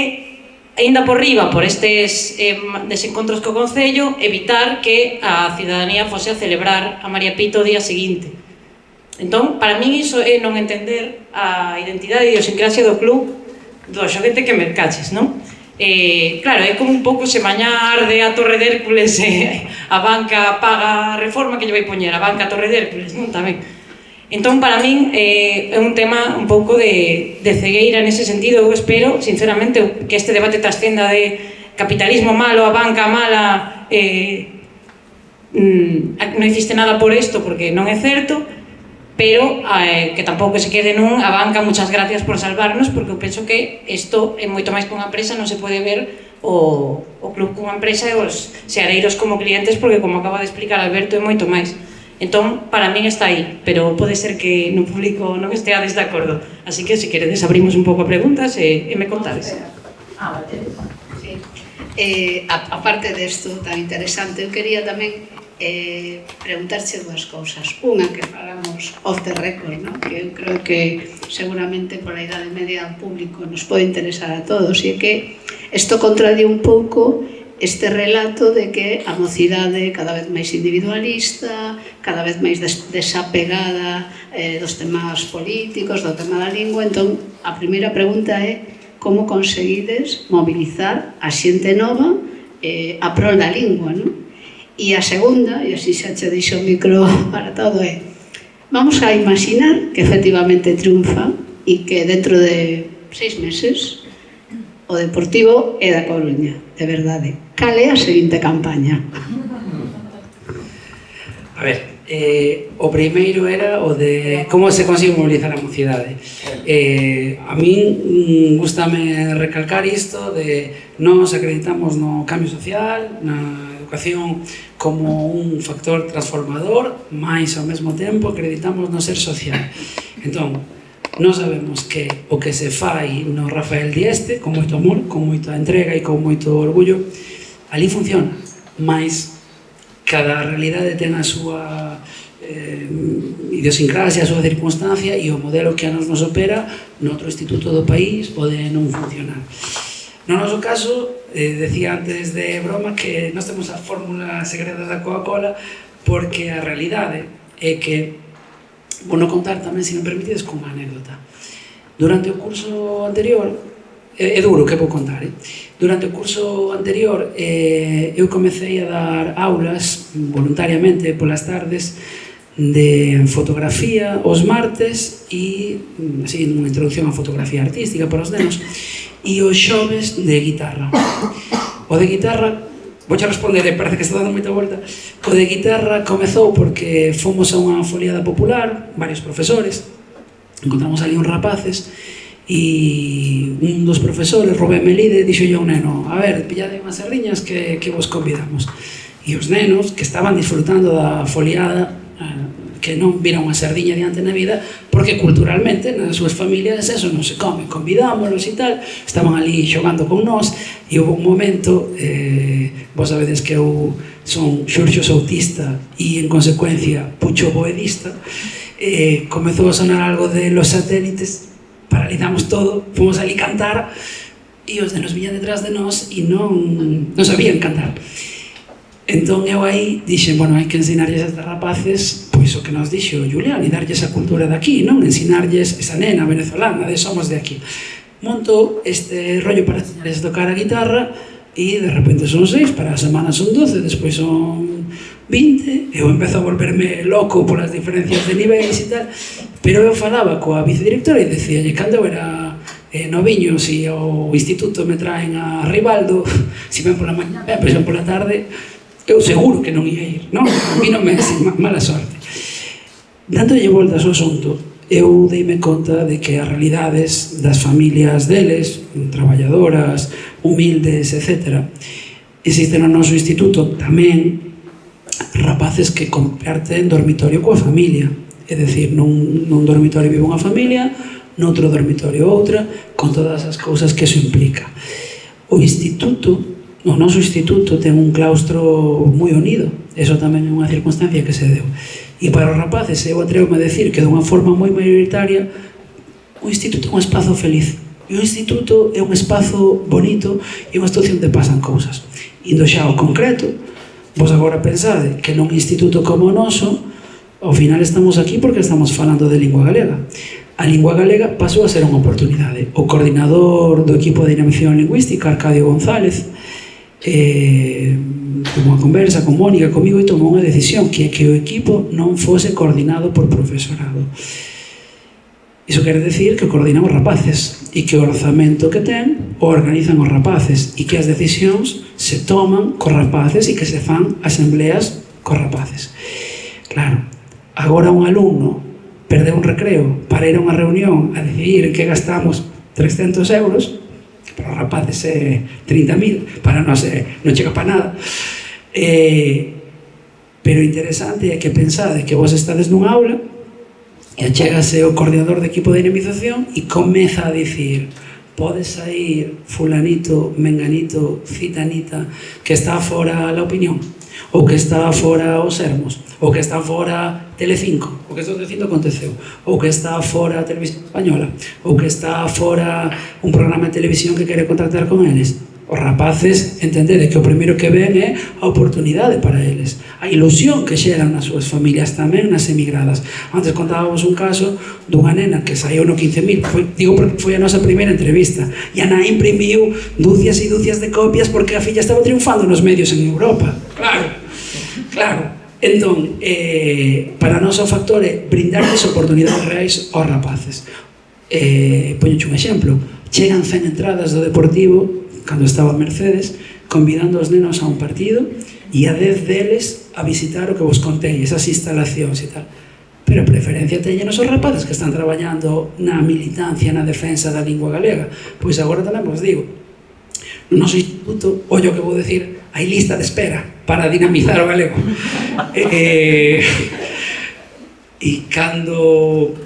aínda por riba, por estes desencontros co Concello, evitar que a ciudadanía fose a celebrar a María Pito o día seguinte. Entón, para min iso é non entender a identidade e idiosincrasia do club do xoguete que mercaches, non? Claro, é como un pouco se mañá arde a Torre de Hércules e a banca paga a reforma que lle vai poñer a banca a Torre de Hércules, non? Tamén. Entón, para min, é un tema un pouco de cegueira nese sentido. Eu espero, sinceramente, que este debate trascenda de capitalismo malo, a banca mala, non existe nada por isto, porque non é certo, pero que tampouco se quede nun a banca, muchas gracias por salvarnos, porque eu penso que isto é moito máis que unha empresa, non se pode ver o club cunha empresa e os seareiros como clientes, porque como acaba de explicar Alberto, é moito máis. Entón, para min está aí, pero pode ser que no público non esteades de acordo, así que se queredes abrimos un pouco a preguntas e me contades. Sí. A parte desto tan interesante, eu quería tamén preguntarche 2 cousas. Unha que falamos off the record, ¿no? Que eu creo que seguramente pola idade media ao público nos pode interesar a todos, e que isto contradí un pouco este relato de que a mocidade cada vez máis individualista, cada vez máis desapegada dos temas políticos, do tema da lingua. Entón, a primeira pregunta é: como conseguides mobilizar a xente nova a prol da lingua, non? E a segunda, e así xa che deixo o micro para todo, é: vamos a imaginar que efectivamente triunfa e que dentro de 6 meses o Deportivo é da Coruña, de verdade. Cal é a seguinte campaña? A ver, o primeiro era o de como se consigue mobilizar a mocidade. A min gustame recalcar isto de nos acreditamos no cambio social, na educación como un factor transformador, mais ao mesmo tempo acreditamos no ser social. Entón, nós sabemos que o que se fai no Rafael Dieste, con moito amor, con moita entrega e con moito orgullo, ali funciona, mas cada realidade ten a súa idiosincrasia, a súa circunstancia, e o modelo que a nos opera noutro instituto do país pode non funcionar. No noso caso, decía antes de broma que nós temos a fórmula secreta da Coca-Cola, porque a realidade é que, vou non contar tamén, se me permitides, con unha anécdota. Durante o curso anterior, é duro que vou contar, durante o curso anterior eu comecei a dar aulas voluntariamente polas tardes de fotografía os martes e así, unha introducción á fotografía artística para os nenos, e os xoves de guitarra. O de guitarra Vouche responder, parece que está dando moita volta. O de guitarra comezou porque fomos a unha foliada popular, varios profesores, encontramos ali uns rapaces, e un dos profesores, Rubén Melide, dixo a un neno: a ver, pillade unhas sardiñas que vos convidamos. E os nenos, que estaban disfrutando da foliada, que non viran unha sardiña diante na vida, porque culturalmente nas súas familias eso non se come, convidámoslos e tal, estaban ali xogando con nós, e houve un momento, vos sabedes que eu son Xurxo Soutista e en consecuencia Pucho Boedista, comezou a sonar algo de Los Satélites, paralizamos todo, fomos ali cantar, e os nenos viñan detrás de nós e non sabían cantar. Entón eu aí dixen, bueno, hai que ensinarlles a estes rapaces pois o que nos dixo Julián e darlles a cultura de aquí, non? Ensinarlles esa nena venezolana de somos de aquí. Monto este rollo para ensinarlles a tocar a guitarra e de repente son 6, para a semana son 12, despois son 20, eu empezo a volverme loco polas diferencias de niveis e tal, pero eu falaba coa vicedirectora e decíalle, cando eu era noviño, se ao instituto me traen a Rivaldo, se ven pola mañá, pois ven pola tarde, eu seguro que non ia ir, non? A mí non me mala sorte. Dándolle voltas ao asunto, eu deime conta de que as realidades das familias deles, traballadoras, humildes, etc., existen no noso instituto tamén rapaces que comparten dormitorio coa familia. É dicir, nun dormitorio vive unha familia, noutro dormitorio outra, con todas as cousas que iso implica. O instituto, o noso instituto ten un claustro moi unido, eso tamén é unha circunstancia que se deu. E para os rapaces, eu atrevo a decir que de unha forma moi mayoritaria, o instituto é un espazo feliz. E o instituto é un espazo bonito e unha situación onde pasan cousas. Indo xa ao concreto, vos agora pensade que nun instituto como o noso, ao final estamos aquí porque estamos falando de lingua galega. A lingua galega pasou a ser unha oportunidade. O coordinador do equipo de dinamización lingüística, Arcadio González, tuvo unha conversa con Mónica, comigo, e tomou unha decisión, que é que o equipo non fose coordinado por profesorado. Iso quere decir que coordinamos rapaces e que o orzamento que ten o organizan os rapaces e que as decisións se toman cos rapaces e que se fan asembleas cos rapaces. Claro, agora un alumno perdeu un recreo para ir a unha reunión a decidir en que gastamos 300 euros, para os rapaces é 30.000, para nós non chega para nada. Pero interesante é que pensade que vos estades nun aula e achégase o coordinador de equipo de dinamización e comeza a dicir: pode sair fulanito, menganito, citanita, que está fora La Opinión, ou que está fora Os Sermos, ou que está fora Telecinco, ou que está dicindo aconteceu, ou que está fora a Televisión Española, ou que está fora un programa de televisión que quere contactar con eles. Os rapaces entendede que o primeiro que ven é a oportunidade para eles, a ilusión que xeran nas súas familias, tamén nas emigradas. Antes contábamos un caso dunha nena que saiu no 15.000, digo porque foi a nosa primeira entrevista, e a nai imprimiu dúcias e dúcias de copias porque a filla estaba triunfando nos medios en Europa. Claro. Entón, para nós o factor é brindarles oportunidades reais aos rapaces. Poñoche un exemplo, chegan 100 entradas do Deportivo, cando estaba Mercedes, convidando os nenos a un partido e a 10 deles a visitar o que vos contei, esas instalacións e tal. Pero a preferencia teñen os rapaces que están traballando na militancia, na defensa da lingua galega. Pois agora tamén vos digo, no noso instituto, ollo que vou decir, hai lista de espera para dinamizar o galego. E cando...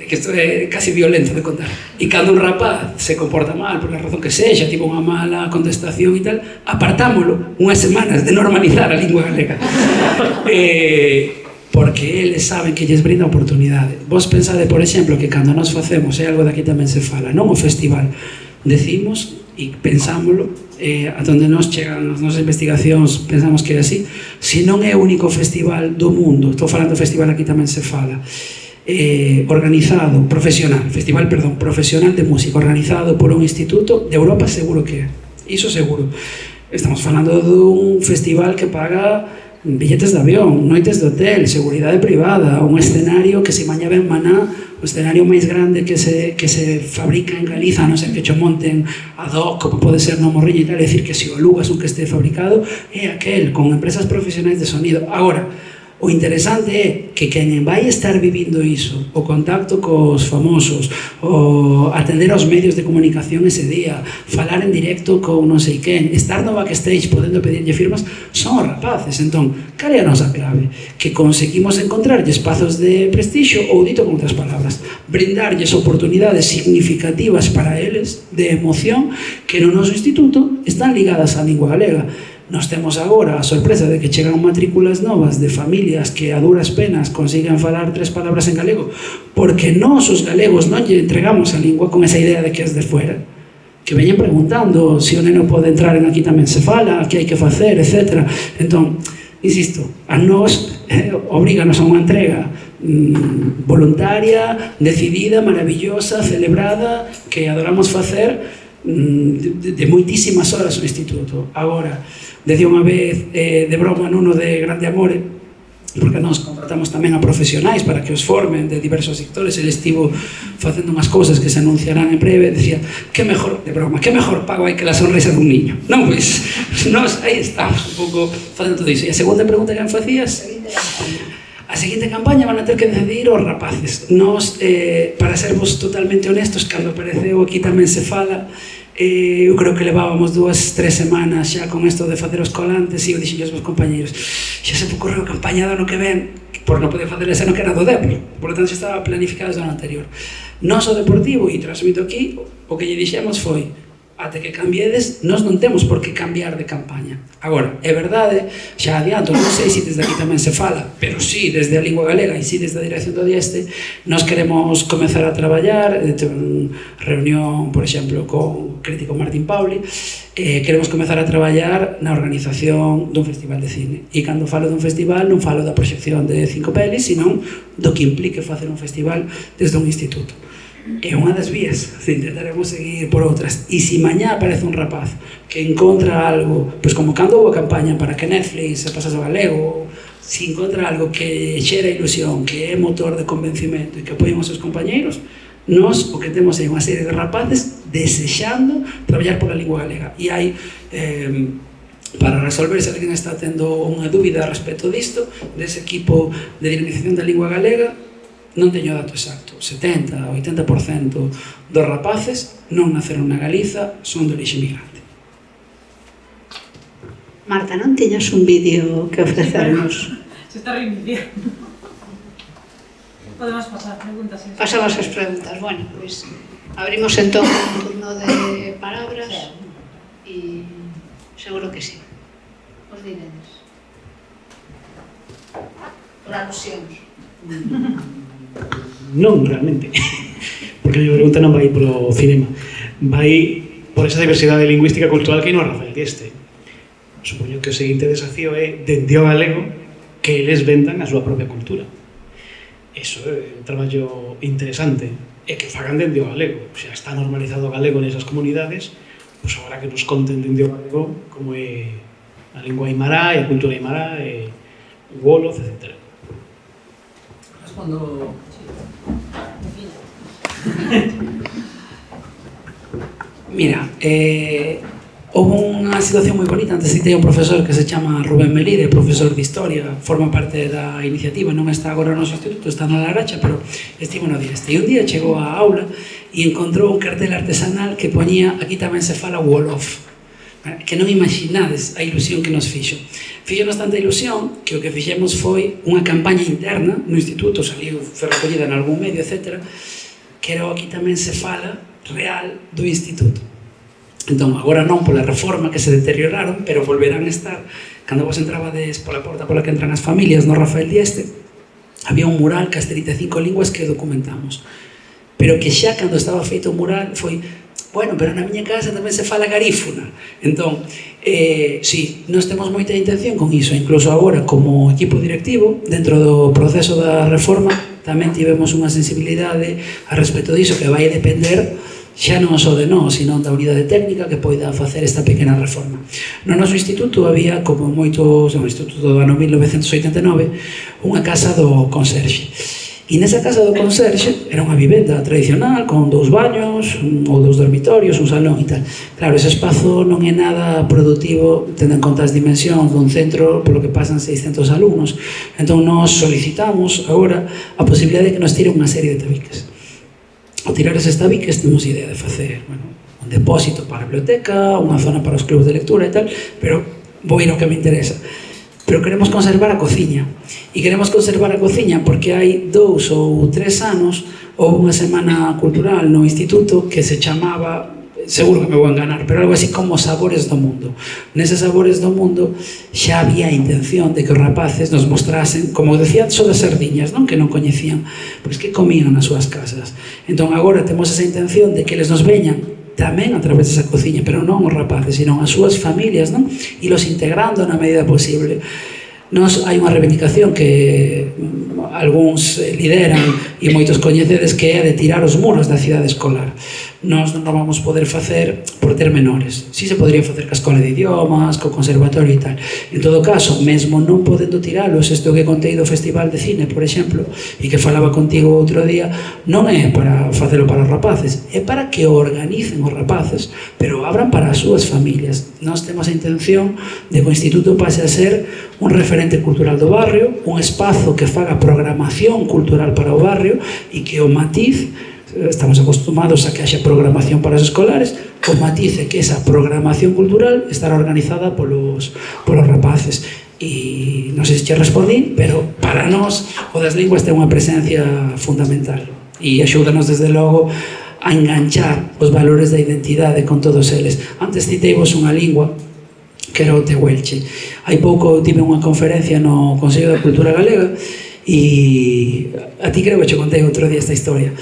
que isto é casi violento de contar. E cando un rapaz se comporta mal, por a razón que sexa, tivo unha mala contestación e tal, apartámolo unhas semanas de normalizar a lingua galega. Porque eles saben que lles brinda oportunidade. Vos pensade, por exemplo, que cando nos facemos, é algo de aquí tamén se fala, non o festival, decimos e pensámoslo, a donde nos chegan as nosas investigacións, pensamos que é así, se non é o único festival do mundo, estou falando do festival, aquí tamén se fala, organizado, festival profesional de música, organizado por un instituto de Europa, seguro que é, iso seguro. Estamos falando dun festival que paga billetes de avión, noites de hotel, seguridade privada, un escenario que se maña ben maná, o escenario máis grande que se fabrica en Galiza, a non ser que cho monten ad hoc, como pode ser no Morriño e tal, é dicir, que se o alugas un que este fabricado, é aquel, con empresas profesionais de sonido. Agora, o interesante é que quen vai estar vivindo iso, o contacto cos famosos, o atender aos medios de comunicación ese día, falar en directo con non sei quen, estar no backstage podendo pedirlle firmas, son os rapaces. Entón, cal é a nosa clave? Que conseguimos encontrarlle espazos de prestixio, ou dito con outras palabras, brindarlles oportunidades significativas para eles, de emoción, que no noso instituto están ligadas á lingua galega. Nós temos agora a sorpresa de que chegan matrículas novas de familias que a duras penas consiguen falar 3 palabras en galego, porque nós, os galegos, non lle entregamos a lingua con esa idea de que es de fuera, que veñen preguntando se o neno pode entrar en aquí tamén se fala, que hai que facer, etc. Entón, insisto, a nós obríganos a unha entrega voluntaria, decidida, maravillosa, celebrada, que adoramos facer de moitísimas horas no instituto. Agora, decía unha vez de broma nuno de Grande Amore, porque nós contratamos tamén a profesionais para que os formen de diversos sectores, ele estivo facendo unhas cousas que se anunciarán en breve, decía, que mejor, de broma, que mejor pago hai que la sonrisa dun niño. Non, pois, nós aí estamos un pouco facendo todo iso. E a segunda pregunta que me facías, a seguinte campaña van a ter que decidir os rapaces. Nós, para servos totalmente honestos, cando apareceu aquí tamén se fala, eu creo que levábamos 2-3 semanas xa con isto de facer os colantes e eu dixen aos meus compañeros, xa se me ocorreu a campaña do ano que ven, por non poder facer ese ano que era do Depor, por lo tanto xa estaba planificado desde o ano anterior. Nós o Deportivo, e transmito aquí, o que lle dixemos foi, até que cambiedes, nós non temos por que cambiar de campaña. Agora, é verdade, xa adianto, non sei se desde aquí tamén se fala, pero sí desde a lingua galega e sí desde a dirección do Dieste, nós queremos comezar a traballar, reunión, por exemplo, con o crítico Martín Pauli, queremos comezar a traballar na organización dun festival de cine. E cando falo dun festival, non falo da proxección de 5 pelis, senón do que implique facer un festival desde un instituto. É unha das vías, intentaremos seguir por outras. E se mañá aparece un rapaz que encontra algo, pois como cando houve a campaña para que Netflix se pasase ao galego, se encontra algo que xera ilusión, que é motor de convencimento e que apoien os seus compañeiros, nós o que temos é unha serie de rapaces desexando traballar pola lingua galega. E hai, para resolver se alguén está tendo unha dúbida respecto disto, dese equipo de dinamización da lingua galega, non teño dato exacto, 70-80% dos rapaces non naceron na Galiza, son de orixe migrante. Marta, non tiñas un vídeo que ofrecernos? Se está reiniciando. Podemos pasar preguntas. Pasamos as preguntas. Bueno, pois abrimos entón un turno de palabras e seguro que sí. Os diredes. Por alusións. Non, realmente, porque a minha pregunta non vai polo cinema, vai por esa diversidade lingüística cultural que hai no Rafael Dieste. Supoño que o seguinte desafío é dende o galego que eles vendan a súa propia cultura. Iso é un traballo interesante, e que fagan dende o galego. Xa está normalizado o galego nesas comunidades, pois agora que nos conten dende o galego como é a lingua aimara e a cultura aimara e o wolof, etc. Respondo. Mira, houve unha situación moi bonita. Antes citei un profesor que se chama Rubén Melide, profesor de Historia, forma parte da iniciativa, non está agora no noso instituto, está na Laracha, pero estivo no Dieste. E un día chegou á aula e encontrou un cartel artesanal que poñía aquí tamén se fala wolof, que non imaginades a ilusión que nos fixo. Fixonos tanta ilusión que o que fixemos foi unha campaña interna no instituto, saliu, foi recollida en algún medio, etc., que era o aquí tamén se fala real do instituto. Entón, agora non pola reforma que se deterioraron, pero volverán a estar. Cando vos entrabades pola porta pola que entran as familias no Rafael Dieste, había un mural cas 35 linguas que documentamos. Pero que xa cando estaba feito o mural foi, bueno, pero na miña casa tamén se fala garífuna. Entón, sí, nós temos moita intención con iso, incluso agora como equipo directivo, dentro do proceso da reforma, tamén tivemos unha sensibilidade a respecto diso que vai depender xa non só de nós, sino da unidade técnica que poida facer esta pequena reforma. No noso instituto había, como moitos, no instituto do ano 1989, unha casa do conserxe. E nesa casa do conserxe era unha vivenda tradicional con 2 baños ou 2 dormitorios, un salón e tal. Claro, ese espazo non é nada productivo tendo en conta as dimensións dun centro polo que pasan 600 alumnos. Entón nós solicitamos agora a posibilidade de que nos tiren unha serie de tabiques. Ao tirar eses tabiques temos idea de facer un depósito para a biblioteca, unha zona para os clubs de lectura e tal, pero vou ir ao que me interesa. Pero queremos conservar a cociña. E queremos conservar a cociña porque hai 2 ou 3 anos houve unha semana cultural no instituto que se chamaba, seguro que me vou enganar, pero algo así como Sabores do Mundo. Neses Sabores do Mundo xa había a intención de que os rapaces nos mostrasen, como decían, só das sardiñas, non? Que non coñecían, pois que comían nas súas casas. Entón agora temos esa intención de que eles nos veñan tamén a través desa cociña, pero non os rapaces, sino as súas familias, non? E los integrando na medida posible. Nos hai unha reivindicación que algúns lideran e moitos coñecedes que é a de tirar os muros da cidade escolar. Nós non vamos poder facer por ter menores. Si se podría facer ca escola de idiomas, co conservatorio e tal. En todo caso, mesmo non podendo tiralos, isto que contei do Festival de Cine, por exemplo, e que falaba contigo outro día, non é para facelo para os rapaces, é para que organicen os rapaces, pero abran para as súas familias. Nós temos a intención de que o Instituto pase a ser un referente cultural do barrio, un espazo que faga programación cultural para o barrio e que o matiz, estamos acostumados a que haxa programación para os escolares, o matiz é que esa programación cultural estará organizada polos rapaces. E non sei se che respondí, pero para nós o das linguas ten unha presencia fundamental e axúdanos desde logo a enganchar os valores da identidade con todos eles. Antes citeivos unha lingua que era o tehuelche. Hai pouco tive unha conferencia no Consello da Cultura Galega e a ti creo que che contei outro día esta historia.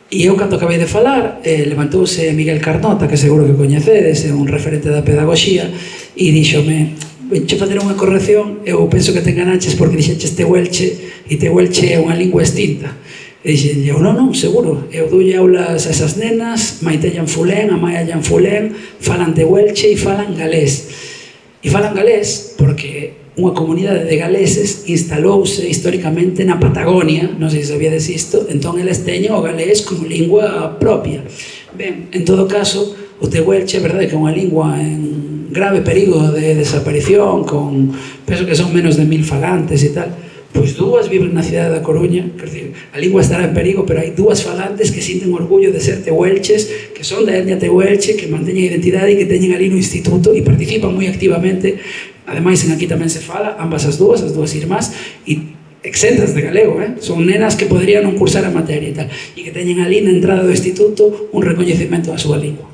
E eu, cando acabei de falar, levantouse Miguel Carnota, que seguro que coñecedes, é un referente da pedagogía, e díxome, venche facer unha corrección, eu penso que te enganaches porque dixeches tehuelche, e tehuelche é unha lingua extinta. E dixen, eu non, seguro, eu doulle aulas a esas nenas, Maite Llanfulén, Amaya Llanfulén, falan tehuelche e falan galés. E falan galés porque unha comunidade de galeses instalouse históricamente na Patagonia, non sei se sabíades isto, entón eles teñen o galés como lingua propia. Ben, en todo caso, o tehuelche, verdade, que é unha lingua en grave perigo de desaparición, con, penso que son menos de 1000 falantes e tal, pois 2 viven na cidade da Coruña, quer dizer, a lingua estará en perigo, pero hai 2 falantes que sinten orgullo de ser tehuelches, que son da etnia tehuelche, que manteñen a identidade e que teñen ali no instituto e participan moi activamente. Ademais, en aquí tamén se fala, ambas as dúas irmás, e exentas de galego, son nenas que poderían non cursar a materia e tal, e que teñen ali na entrada do instituto un recoñecemento da súa lingua.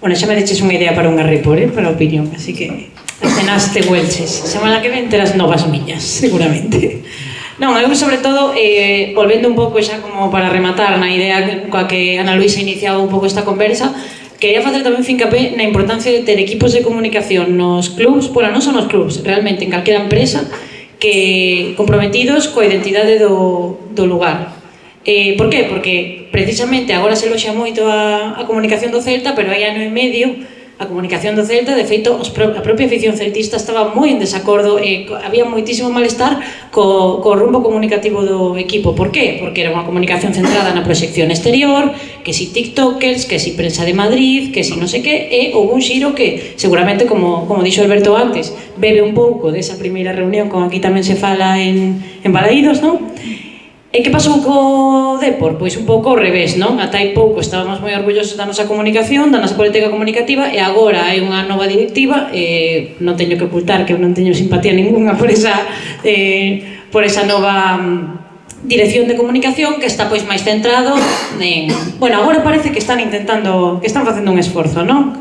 Bueno, xa me deches unha idea para unha report, para a opinión, así que as cenas tehuelches. Semana que ven terás novas miñas, seguramente. Non, eu sobre todo, volvendo un pouco xa como para rematar na idea coa que Ana Luisa iniciaba un pouco esta conversa, quería facer tamén fincapé na importancia de ter equipos de comunicación nos clubs, bueno, non son nos clubs, realmente en calquera empresa, que comprometidos coa identidade do lugar. Por qué? Porque precisamente agora se loxa moito a comunicación do Celta, pero hai ano e medio a comunicación do Celta, de feito, a propia afición celtista estaba moi en desacordo e había moitísimo malestar co rumbo comunicativo do equipo. Por qué? Porque era unha comunicación centrada na proxección exterior, que si tiktokers, que si prensa de Madrid, que si non sei que, e houve un xiro que seguramente, como dixo Alberto antes, bebe un pouco desa primeira reunión con aquí tamén se fala en Balaídos, non? E que pasou co Depor? Pois un pouco ao revés, non? Ata hai pouco estábamos moi orgullosos da nosa comunicación, da nosa política comunicativa, e agora hai unha nova directiva, non teño que ocultar que eu non teño simpatía ninguna por esa nova dirección de comunicación que está pois máis centrado en... Bueno, agora parece que están facendo un esforzo, non?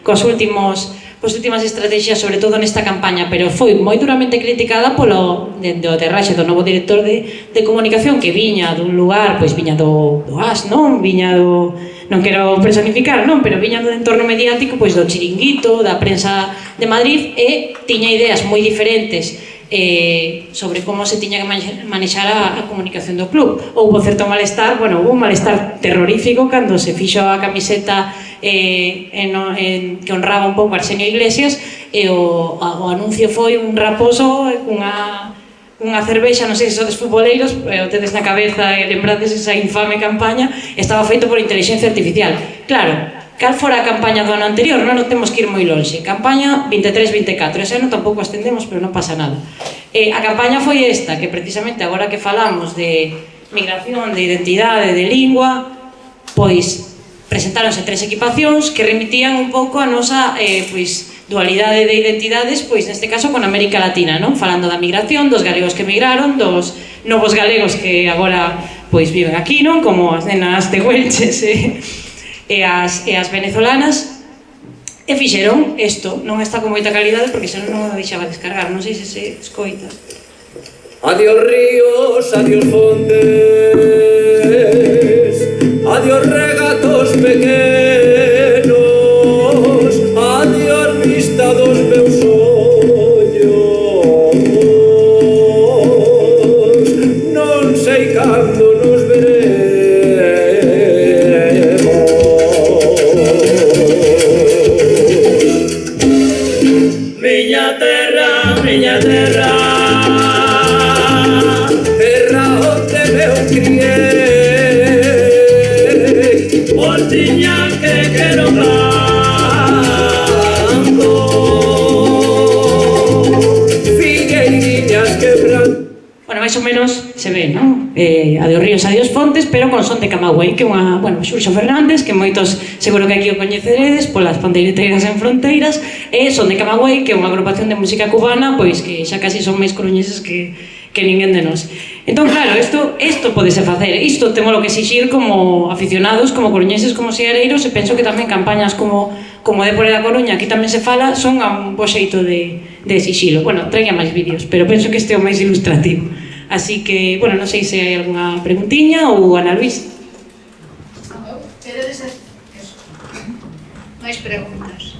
Cos últimas estrategias, sobre todo nesta campaña, pero foi moi duramente criticada polo aterraxe do novo director de comunicación, que viña dun lugar, pois viña do AS, non? Viña non quero personificar, non, pero viñan do entorno mediático, pois do Chiringuito, da prensa de Madrid, e tiña ideas moi diferentes sobre como se tiña que manexar a comunicación do club. Houbo certo malestar, bueno, houbo un malestar terrorífico cando se fixo a camiseta que honraba un pouco a Arsenio Iglesias, e o anuncio foi un raposo unha cervexa, non sei se sodes futboleiros, o tedes na cabeza e lembrades esa infame campaña, estaba feito por inteligencia artificial. Claro, cal fora a campaña do ano anterior? Non temos que ir moi longe. Campaña 23-24, ese ano tampouco ascendemos, pero non pasa nada. A campaña foi esta, que precisamente agora que falamos de migración, de identidade, de lingua, pois presentáronse 3 equipacións que remitían un pouco a nosa dualidade de identidades, pois neste caso con América Latina, non? Falando da migración, dos galegos que emigraron, dos novos galegos que agora pois viven aquí, non? Como as nenas tehuelches e as venezolanas, e fixeron isto. Non está con moita calidade porque senón non o deixaba descargar, non sei se se escoita. Adiós ríos, adiós fontes, adiós regatos pequenos, adiós vista dos meus ollos, non sei cando nos veremos. Miña terra, terra onde meu criei, portiña que quero tanto, figueiriñas quebran. Bueno, máis ou menos se ve, non? Adiós ríos, adiós fontes, pero con son de Camagüey, que é unha, bueno, Xurxo Fernández, que moitos seguro que aquí o coñeceredes polas pandeireteiras en fronteiras, e Son de Camagüey, que é unha agrupación de música cubana, pois que xa casi son máis coruñeses que ninguén de nós. Entón, claro, isto podese facer, isto témolo que exixir como aficionados, como coruñeses, como seareiros, e penso que tamén campañas como Dépore da Coruña, aquí tamén se fala, son a un bo xeito de exixilo. Bueno, traía máis vídeos, pero penso que este é o máis ilustrativo. Así que, bueno, non sei se hai algunha preguntiña ou Ana Luis. Máis preguntas.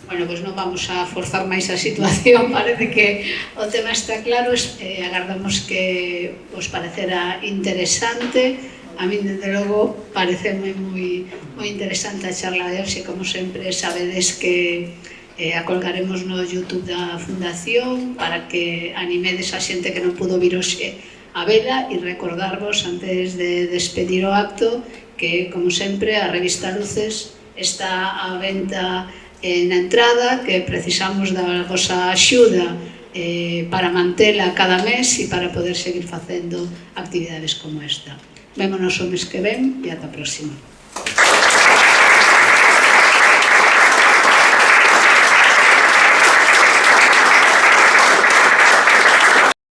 Bueno, pois non vamos a forzar máis a situación, parece que o tema está claro, agardamos que vos parecera interesante. A min, desde logo, pareceme moi interesante a charla de hoxe, como sempre, sabedes que a colgaremos no YouTube da Fundación para que animedes a xente que non pudo vir hoxe a vela e recordarvos, antes de despedir o acto, que, como sempre, a revista Luces está á venta na entrada, que precisamos da vosa axuda para mantela cada mes e para poder seguir facendo actividades como esta. Vémonos o mes que ven e ata a próxima.